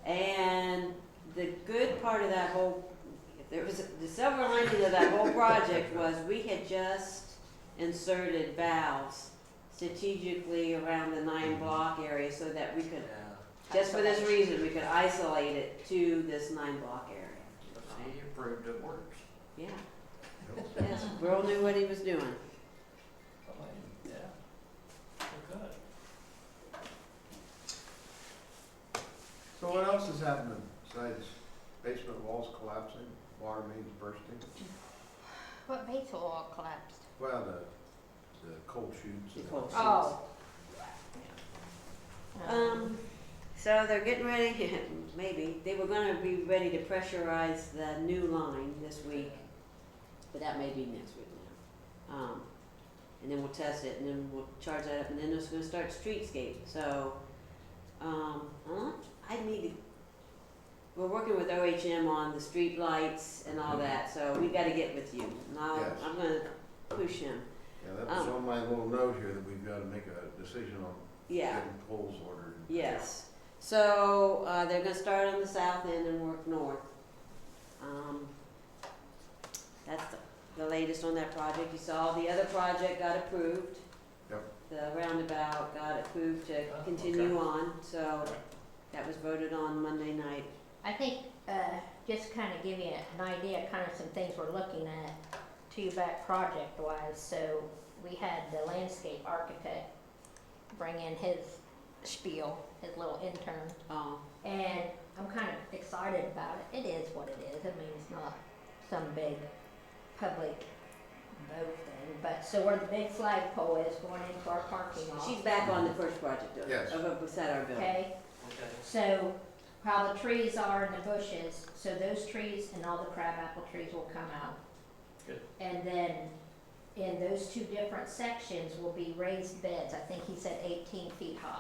And the good part of that whole, if there was the silver lining of that whole project was we had just inserted valves strategically around the 9-block area so that we could, Yeah. just for this reason, we could isolate it to this 9-block area. See, you proved it works. Yeah. Yes, Earl knew what he was doing. Yeah. We're good. So what else is happening besides basement walls collapsing, water mains bursting? What base all collapsed? Well, the cold chutes. The cold Oh. So they're getting ready, maybe, they were gonna be ready to pressurize the new line this week, but that may be next week now. And then we'll test it, and then we'll charge that up, and then it's gonna start streetscape, so, I need to, we're working with OHM on the street lights and all that, so we gotta get with you, and Yes. I'm gonna push him, Yeah, that was on my little note here that we've gotta make a decision on yeah. getting poles ordered. Yes. So, they're gonna start on the south end and work north. That's the latest on that project. You saw the other project got approved. Yep. The roundabout got approved to Oh, continue okay. on, so that was voted on Monday night. I think, just kind of give you an idea, kind of some things we're looking at, back project wise. So we had the landscape architect bring in his spiel, his little intern, Oh, and I'm kind of excited about it. It is what it is. I mean, it's not some big public vote thing, but so where the big flagpole is going into our parking lot. she's back on the first project, though. Yes. Over beside our building. Okay, Okay. so how the trees are in the bushes, so those trees and all the crabapple trees will come out. Good. And then in those two different sections will be raised beds, I think he said 18 feet high.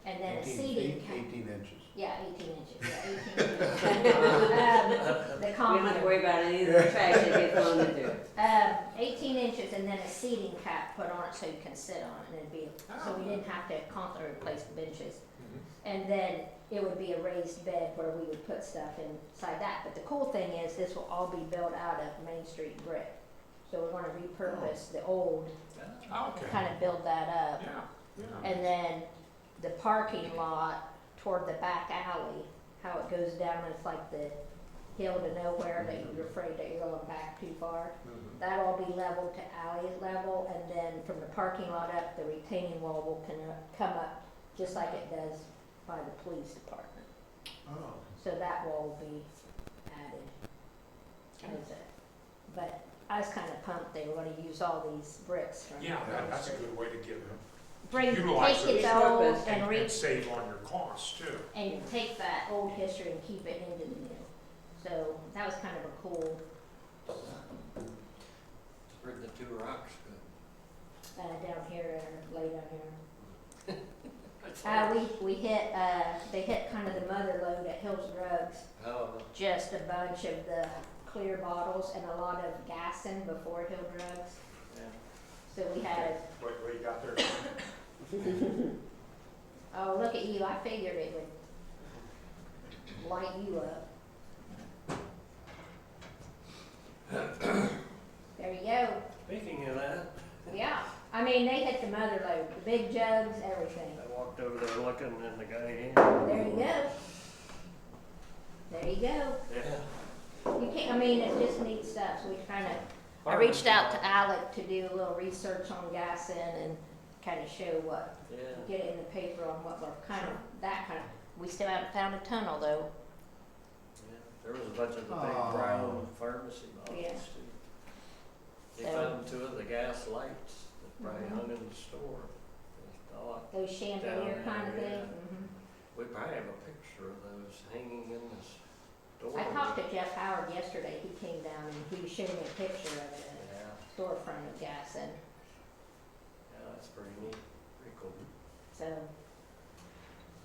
And then a 18 seating. feet, 18 inches. Yeah, 18 inches, yeah, 18 inches. The We don't common. have to worry about any of the trash that gets thrown into it. 18 inches and then a seating cap put on it so you can sit on it, and it'd be, so we didn't have to constantly replace the benches. And then it would be a raised bed where we would put stuff inside that. But the cool thing is this will all be built out of Main Street brick. So we're gonna repurpose the old, Okay. kind of build that up. Yeah, yeah. And then the parking lot toward the back alley, how it goes down, it's like the hill to nowhere that you're afraid that you're going back too far. That'll all be leveled to alley level, and then from the parking lot up, the retaining wall will come up just like it does by the police department. Oh. So that wall will be added. As a, but I was kind of pumped they were going to use all these bricks from. Yeah, that's a good way to get them. Bring, utilize take it it. old And and save on your costs too. and take that old history and keep it into the new. So that was kind of a cool, Where'd the two rocks go? down here, or lay down here. We hit, they hit kind of the mother lode at Hills Drugs, Oh, just a bunch of the clear bottles and a lot of gassing before Hill Drugs. yeah. So we had, What you got there? oh, look at you, I figured it would light you up. There you go. Speaking of that, Yeah, I mean, they hit the mother lode, the big jugs, everything. I walked over there looking and the guy here. There you go. There you go. Yeah. You can't, I mean, it's just neat stuff, so we kind of, I reached out to Alec to do a little research on gassing and kind of show what, Yeah. get it in the paper on what we're kind of, that kind of, we still haven't found a tunnel though. Yeah. There was a bunch of the big Oh. brown pharmacy bottles Yeah. too. They So- found two of the gas lights that probably Mhm. hung in the store. Just thought, Those chandelier Down kind of there, thing. yeah. we probably have a picture of those hanging in the store. I talked to Jeff Howard yesterday, he came down and he showed me a picture of it, Yeah, a storefront of gassing, yeah, that's pretty neat, pretty cool. so.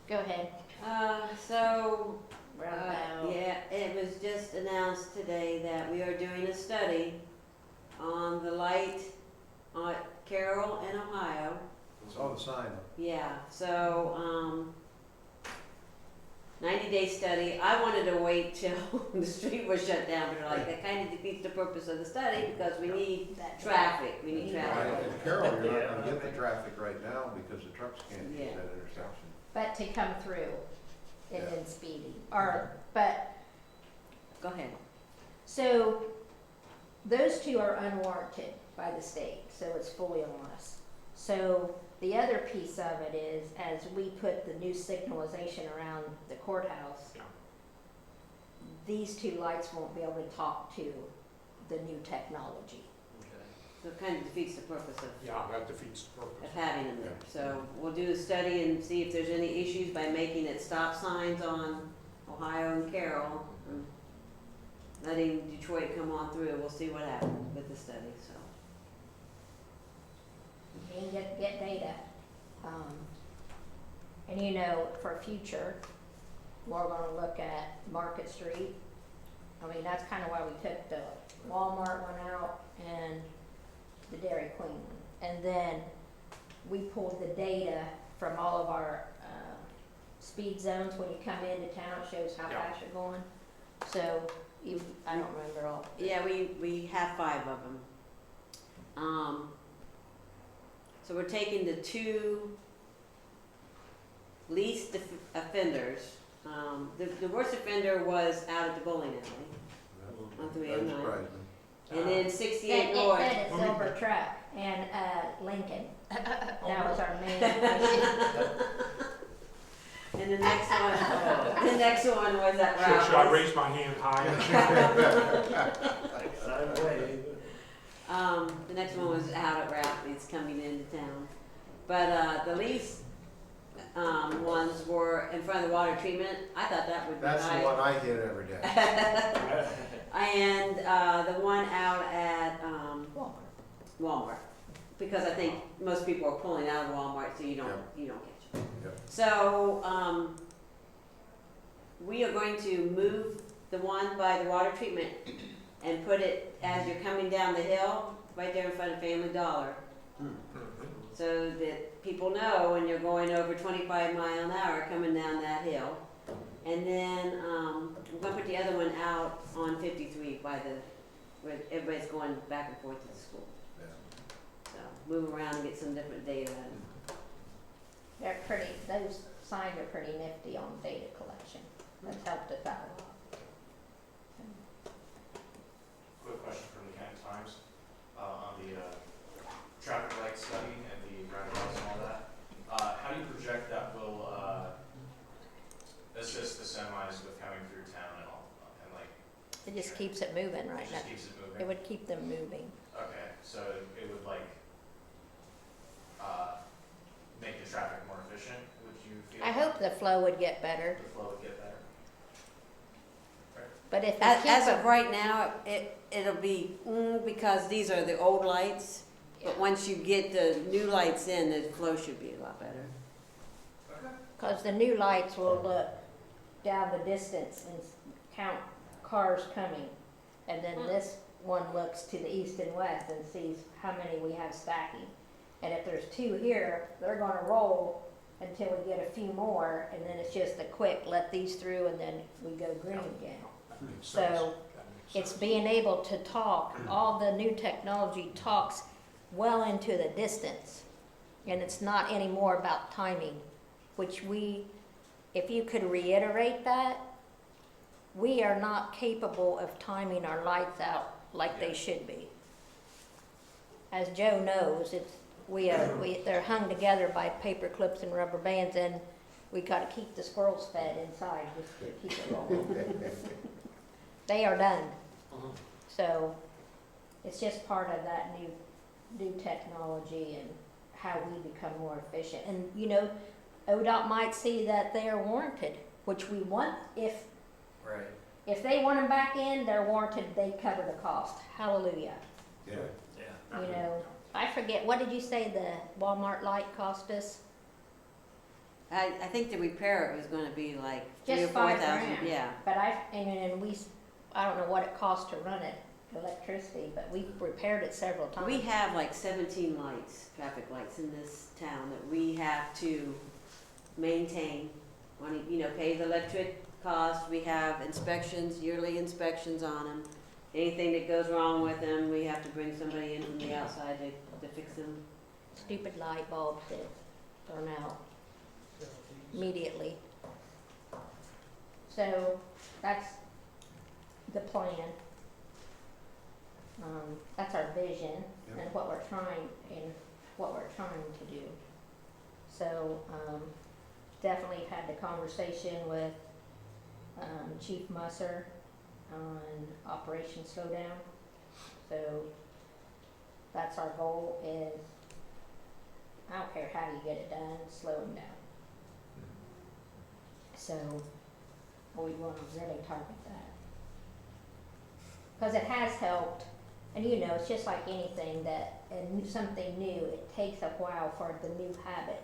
Go ahead, So, roundabout. yeah, it was just announced today that we are doing a study on the light on Carroll and Ohio. Saw the sign. Yeah, so, 90-day study. I wanted to wait till the street was shut down, but they're like, that kind of defeats the purpose of the study because we need That traffic, we need Yeah. Right, traffic. in Carroll, you're not gonna get the traffic right now because the trucks can't use Yeah. that intersection. But to come through and Yeah. then speeding, or, but, Go ahead. so those two are unwarranted by the state, so it's fully on us. So the other piece of it is, as we put the new signalization around the courthouse, Yeah. these two lights won't be able to talk to the new technology. Okay. So it kind of defeats the purpose of Yeah, that defeats the purpose. having them there. So we'll do a study and see if there's any issues by making it stop signs on Ohio and Carroll, and letting Detroit come on through. We'll see what happens with the study, so. And get data. And you know, for future, we're gonna look at Market Street. I mean, that's kinda why we took the Walmart one out and the Dairy Queen one. And then we pulled the data from all of our, speed zones. When you come into town, it shows how Yeah. fast you're going. So, I don't remember all. Yeah, we have 5 of them. So we're taking the 2 least offenders. The worst offender was out at the bowling alley on That 309. surprised me. And then It 68 North. said a silver truck and, Lincoln. That was our main issue. And the next one was at Should I Ralph's. raise my hand high? I'm way. The next one was out at Ralph's coming into town. But the least ones were in front of the water treatment. I thought that would be That's the nice. one I hit every day. And the one out at Walmart, because I think most people are pulling out of Walmart, so you don't catch it. Yep. So we are going to move the one by the water treatment and put it as you're coming down the hill, right there in front of Family Dollar, so that people know when you're going over 25 mile an hour coming down that hill. And then we're gonna put the other one out on 53 by where everybody's going back and forth to the school. Yeah. So move around and get some different data. They're pretty, those signs are pretty nifty on data collection. That's helped us out a lot. Quick question from the Kenton Times, on the, traffic light study and the roundabouts and all that. How do you project that will, assist the semis with coming through town and all, and like, It just keeps it moving right it now. just keeps it It moving? would keep them moving. Okay, so it would like, make the traffic more efficient, would you feel? I hope the flow would get better, The flow would get better? but if we keep As of them, right now, it'll be because these are the old lights. Yeah. But once you get the new lights in, the flow should be a lot better. Okay. because the new lights will look down the distance and count cars coming. And then this one looks to the east and west and sees how many we have stacking. And if there's two here, they're gonna roll until we get a few more, and then it's just a quick, let these through, and then we go green again. That makes So, sense. That makes It's sense. being able to talk, all the new technology talks well into the distance. And it's not anymore about timing, which if you could reiterate that, we are not capable of timing our lights out like they should be. As Joe knows, they're hung together by paper clips and rubber bands, and we gotta keep the squirrels fed inside just to keep it rolling. They are done. So it's just part of that new technology and how we become more efficient. And ODOT might see that they are warranted, which we want. Right. If they want them back in, they're warranted, they cover the cost. Hallelujah. Yeah. Yeah. I forget, what did you say the Walmart light cost us? I think the repair it was gonna be like Just 3,000 or 4,000. $5,000. Yeah. But I don't know what it costs to run it, electricity, but we repaired it several times. We have like 17 lights, traffic lights in this town that we have to maintain. Pay the electric cost. We have inspections, yearly inspections on them. Anything that goes wrong with them, we have to bring somebody in from the outside to fix them. Stupid light bulbs that burn out immediately. So that's the plan. That's our vision and what we're trying to do. So definitely had the conversation with Chief Musser on Operation Slowdown. So that's our goal is, I don't care how you get it done, slow them down. So we want to really target that. Because it has helped, and it's just like anything and something new, it takes a while for the new habit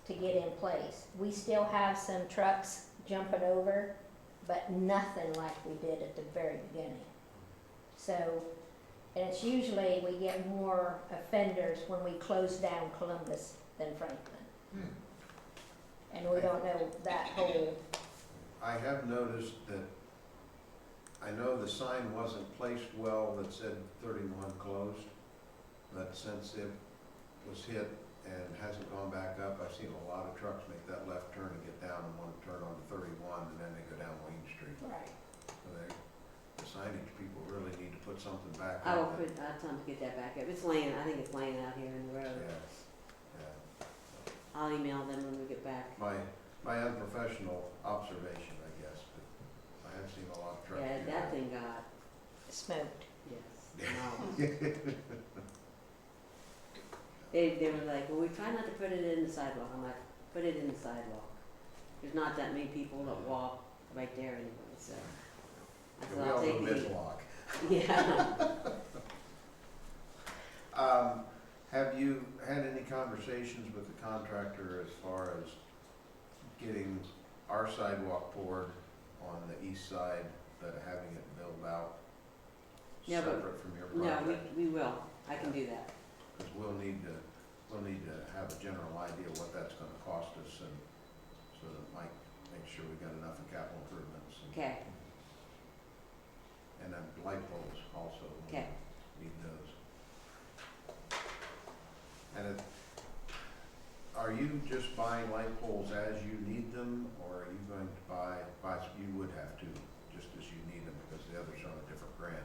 to get in place. We still have some trucks jumping over, but nothing like we did at the very beginning. So, and it's usually we get more offenders when we close down Columbus than Franklin. And we don't know that whole, I have noticed that, I know the sign wasn't placed well that said 31 closed, but since it was hit and hasn't gone back up, I've seen a lot of trucks make that left turn and get down and want to turn on to 31, and then they go down Wayne Street. right. So the signage people really need to put something back I will up. put, I'll tell them to get that back up. I think it's laying out here in the road. Yeah. I'll email them when we get back. My unprofessional observation, I guess, but I have seen a lot of trucks. Yeah, do that thing got, Smoked. yes. They were like, well, we try not to put it in the sidewalk. I'm like, put it in the sidewalk. There's not that many people that walk right there anyway, so. I We thought I'll all take know the- mid-walk. Yeah. Have you had any conversations with the contractor as far as getting our sidewalk poured on the east side, that having it built out Yeah, but- separate from your No, project? we will. I can do that. Because we'll need to have a general idea what that's gonna cost us, and so that Mike makes sure we got enough in capital improvements. Okay, And then light poles also. we'll okay. Need those. And are you just buying light poles as you need them, or are you going to buy, you would have to, just as you need them, because the others are on a different grant?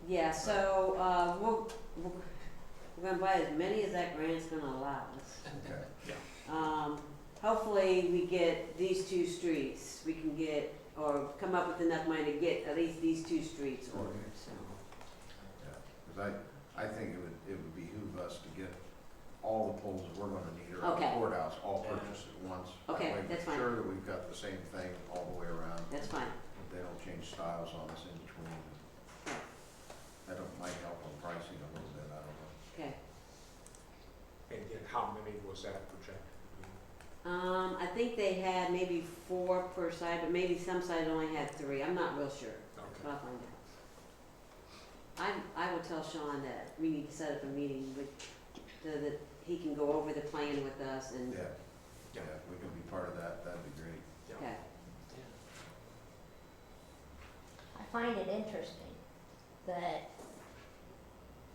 Yeah, so, we're gonna buy as many as that grant's gonna allow us. Okay. Hopefully we get these 2 streets, we can get, or come up with enough money to get at least these 2 streets ordered, so. Yeah, because I think it would behoove us to get all the poles that we're gonna need around the Okay. courtaught all purchased at once. Okay, That way that's we're fine. sure that we've got the same thing all the way around, That's fine. that they don't change styles on us in between. That might help on pricing a little bit, I don't know. Okay. And again, how many was that projected to be? I think they had maybe 4 per side, but maybe some sides only had 3. I'm not real sure, but I'll find out. I will tell Sean that we need to set up a meeting with, so that he can go over the plan with us and, Yeah, yeah, if we can be part of that, that'd be great. okay. I find it interesting that,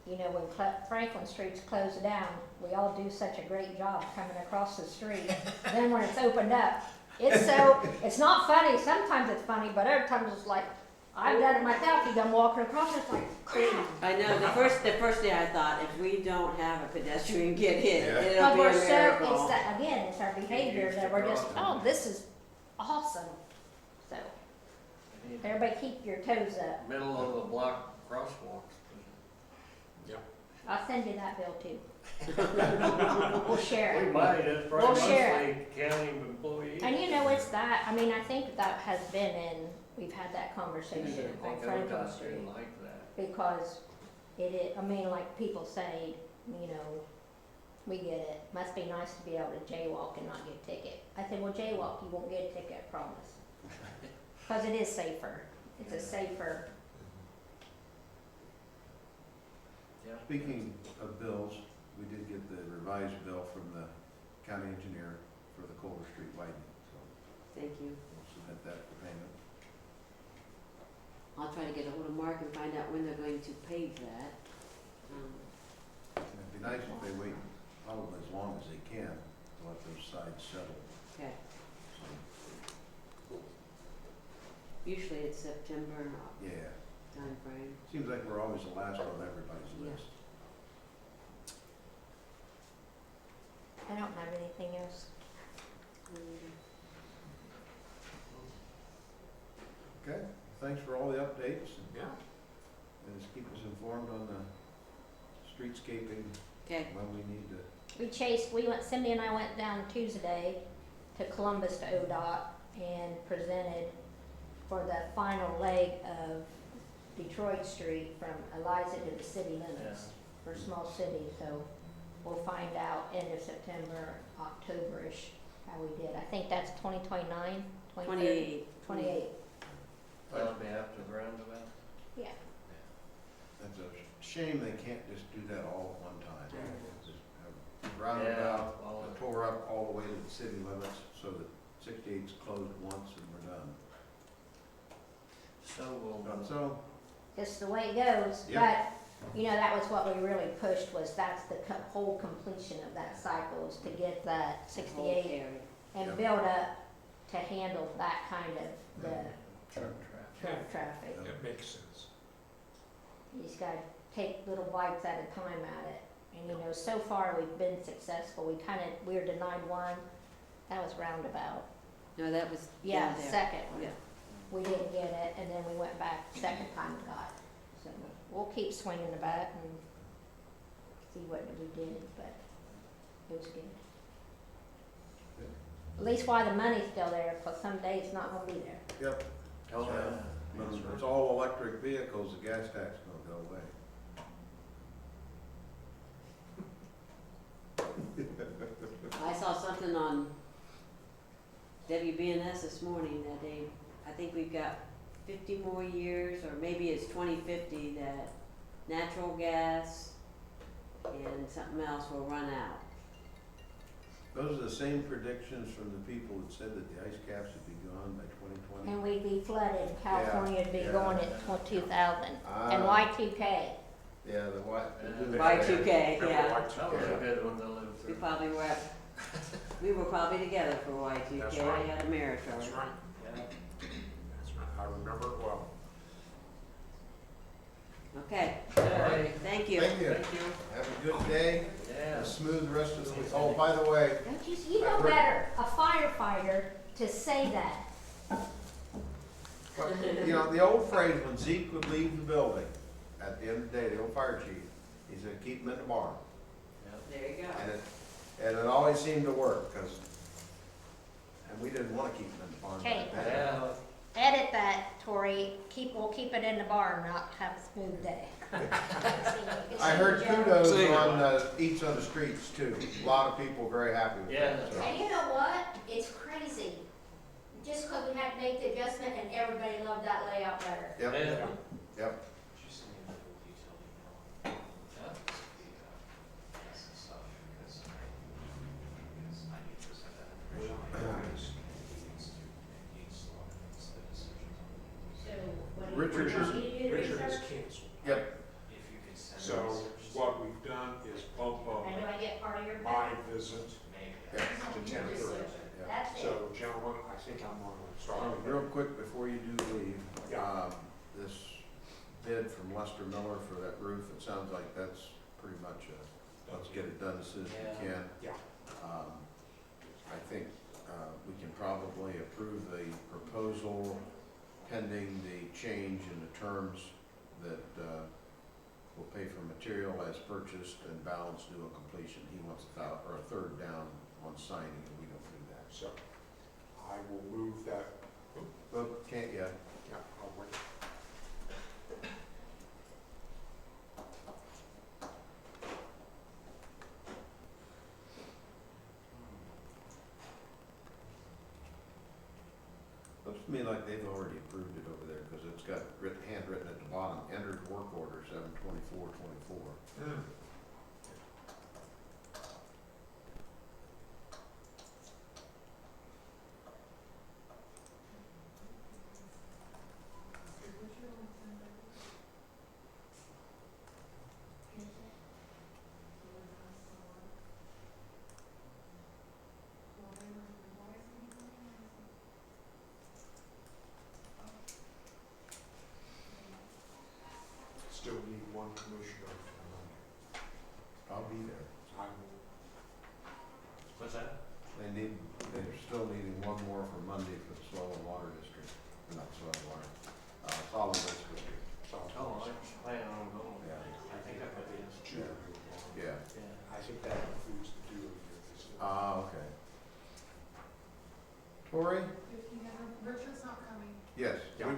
you know, when Franklin Street's closed down, we all do such a great job coming across the street. Then when it's opened up, it's not funny. Sometimes it's funny, but other times it's like, I've done it myself. You come walking across, it's like, I know, the first day I thought, if we don't have a pedestrian get hit, Yeah. it'll but be a we're miracle. so, it's our behavior that we're just, oh, this is awesome. So, everybody keep your toes up. Middle of the block crosswalks. I'll send you that bill too. We'll share We it. might, it's We'll probably share mostly county employees. And you know, it's that, I mean, I think that has been we've had that I conversation think on Franklin ODOT Street. didn't like that. Because it is, I mean, like people say, you know, we get it. Must be nice to be able to jaywalk and not get a ticket. I said, well, jaywalk, you won't get a ticket, I promise. Because it is safer. It's a safer. Yeah. Speaking of bills, we did get the revised bill from the county engineer for the Culver Street widening, so Thank you. we'll submit that for payment. I'll try to get a hold of Mark and find out when they're going to pave that. And it'd be nice if they wait probably as long as they can to let those sides settle. Okay. So, Usually it's September yeah, timeframe. seems like we're always the last on everybody's Yeah. list. I don't have anything else. Okay, thanks for all the updates, Yeah. and just keep us informed on the streetscaping Okay, when we need to. Cindy and I went down Tuesday to Columbus to ODOT and presented for the final leg of Detroit Street from Eliza to the city limits for small cities. So we'll find out end of September, October-ish how we did. I think that's 2029, 2030, 28. 28. That'll be after the roundabout. Yeah. It's a shame they can't just do that all at one time. Just have a roundabout, all a tore up all the way to the city limits, so that 68's closed once and we're done. So we'll. So, Just the way it goes. Yeah. But, you know, that was what we really pushed, was that's the whole completion of that cycle, is to get that Whole 68 area. and Yep. build up to handle that kind of the Truck traffic. traffic. It makes sense. You just gotta take little bites at a time at it. And you know, so far we've been successful. We were denied one. That was roundabout. No, that was Yeah, down there. second one. Yeah. We didn't get it, and then we went back second time and got it. So we'll keep swinging the bat and see what we did, but it was good. At least while the money's still there, because someday it's not gonna be there. Yep. Oh, So, yeah. when it's all electric vehicles, the gas tax is gonna go away. I saw something on WBNS this morning that I think we've got 50 more years, or maybe it's 2050, that natural gas and something else will run out. Those are the same predictions from the people that said that the ice caps would be gone by 2020. And we'd be flooded, California'd be yeah. going at 2000, and Ah. Y2K. Yeah, the what? Y2K, yeah. That was a good one to live We through. probably were, we were probably together for Y2K That's right. at Ameritrade. That's right, Yeah. that's right, I remember it well. Okay, Hey, thank you. Thank you. thank you. Have a good day. Yeah. A smooth rest of the week. Oh, by the way, Don't you know better, a firefighter, to say that. you know, the old phrase, when Zeke would leave the building, at the end of the day, the old fire chief, he said, keep him in the barn. There you go. And it always seemed to work, and we didn't wanna keep him in the barn. Okay. Yeah. Edit that, Tori, we'll keep it in the barn, not have a smooth day. I heard kudos on, Eats on the Streets too. A lot of people very happy with Yeah. that, so. And you know what? It's crazy. Just because we had to make the adjustment and everybody loved that layout better. Yep, Yeah. yep. Just send me a little detailed email. Yeah. The gas and stuff, because I need to present that information. It needs to make the decisions on it. So, what do you Richard want me to do the Richard is research? canceled. Yep. If you could send. So what we've done is bump up And do I get part of your my pay? visit Maybe. Yeah. to 10:30. That's it. So gentlemen, I think I'm going to start. Oh, real quick before you do leave, Yeah. this bid from Lester Miller for that roof, it sounds like that's pretty much let's get it done as soon as we Yeah. can. Yeah. I think, we can probably approve the proposal pending the change in the terms that, will pay for material as purchased and balance due on completion. He wants or a third down on signing, and we don't do that. So I will move that. Well, can't yet. Yeah, I'll wait. Looks to me like they've already approved it over there, because it's got handwritten at the bottom, entered work order 7/24/24. Still need one commissioner for Monday. I'll be there. I will. What's that? They're still needing one more for Monday for the soil and water district, not soil and water, solid waste district. So Oh, I just plan on going. Yeah, I think I put the. two. yeah. Yeah. I think that includes the duo here. Okay. Tori? Richard's not coming. Yes. Yeah.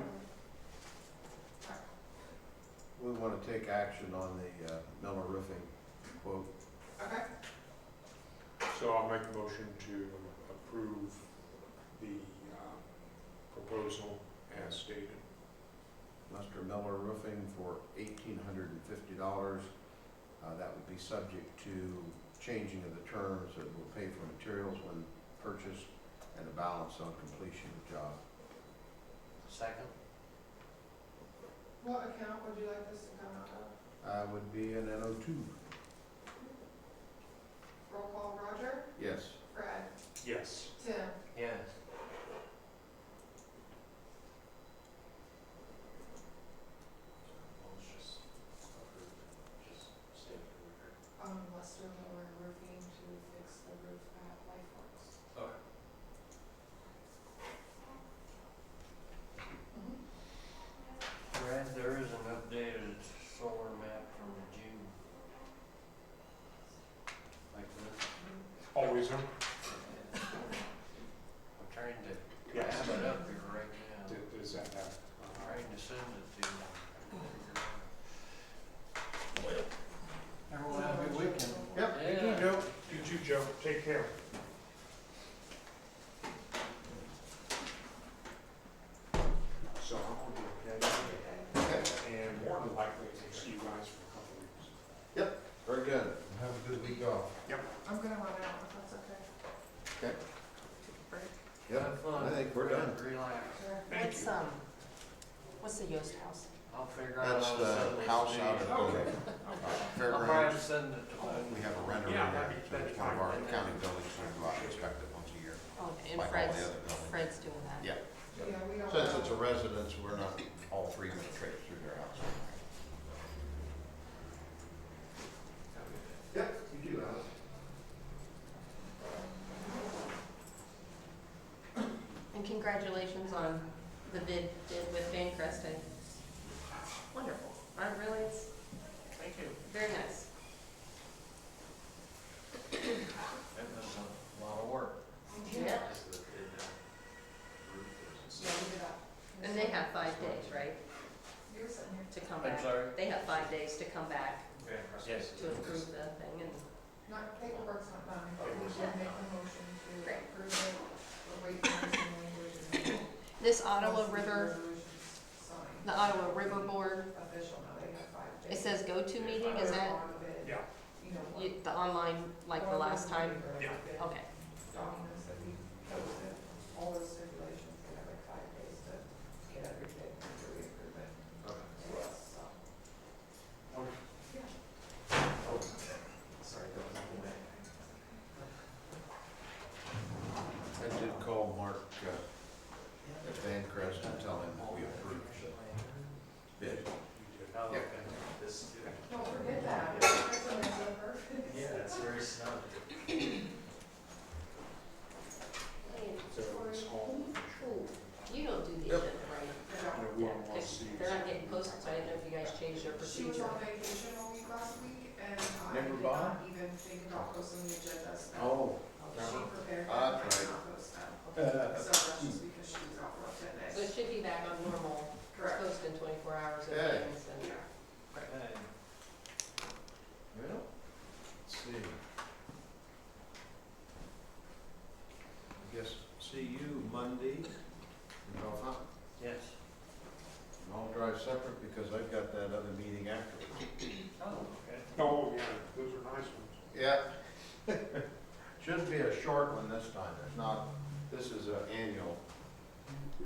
We want to take action on the Miller roofing quote. Okay. So I'll make a motion to approve the proposal as stated. Lester Miller Roofing for $1,850. That would be subject to changing of the terms that will pay for materials when purchased and a balance on completion of the job. Second? What account would you like this to come out of? Would be an NO2. Roll call, Roger, Yes. Fred, Yes. Tim. Yes. Well, it's just approved, just state for the record. Lester Miller Roofing to fix the roof at LifeWorks. Okay. Brad, there is an updated solar map from June. Joe. Take care. So I'm gonna be okay, and more than likely, I'll see you guys for a couple of weeks. Very good. Have a good week off. I'm gonna run out if that's okay. Okay. Break. Yep, Have fun. I think we're done. Relax. Thank What's, you. what's the Yost House? I'll figure out That's how to send the this house to you. out at Okay. the I'll probably fairgrounds. send it to both. We have a renter in Yeah, there, that'd be- so that'd it's be one of our fine. county buildings, so we go out and inspect it once a year. Okay, and Like all the Fred's, other buildings. Fred's doing that. Yeah. Yeah, we don't. Since it's a residence, we're not all three gonna traipse through their house. Yep, you do, Alice. And congratulations on the bid with Van Crest. Wonderful. It's Thank you. very nice. It was a lot of work. Yeah. Is the bid roof versus? Yeah, we did that. And they have 5 days, right, You're sitting here. to come I'm back? sorry? They have 5 days to come back Van Crest Yes. is- to approve the thing and, Not, paperwork's not done, but we should make a motion to Great. approve it, or wait for some language and then. this Ottawa River, Resolution's signed. the Ottawa River Board, Official, now they have 5 it days. says go-to meeting, is that On the bid, Yeah. you know, the online, like the last time? Yeah. Okay, documents that we posted, all those stipulations, they have like 5 days to get everything after we approve it. Okay. Yes, so. Sorry, that was a delay. I did call Mark, at Van Crest and tell him that we approved the bid. Oh, Yeah. okay. This, Don't forget that, that's when it's over. yeah, it's very snug. So it's all. you don't do the Yep. agenda, right? No, we don't want to see. They're not getting posted, so I didn't know if you guys changed your She was procedure. on vacation all week last week, and I Never did bothered? not even think about posting the agendas. Oh. She prepared them, That's I did right. not post them, so that's just because she was out for 10 So days. it should be back on normal, Correct. posted in 24 hours and Okay. things and. Yeah. Okay. Well, let's see. I guess, see you Monday. You know, huh? Yes. And I'll drive separate because I've got that other meeting afterwards. Oh, okay. Oh, yeah, those are nice ones. Yeah. Should be a short one this time. It's not, this is an annual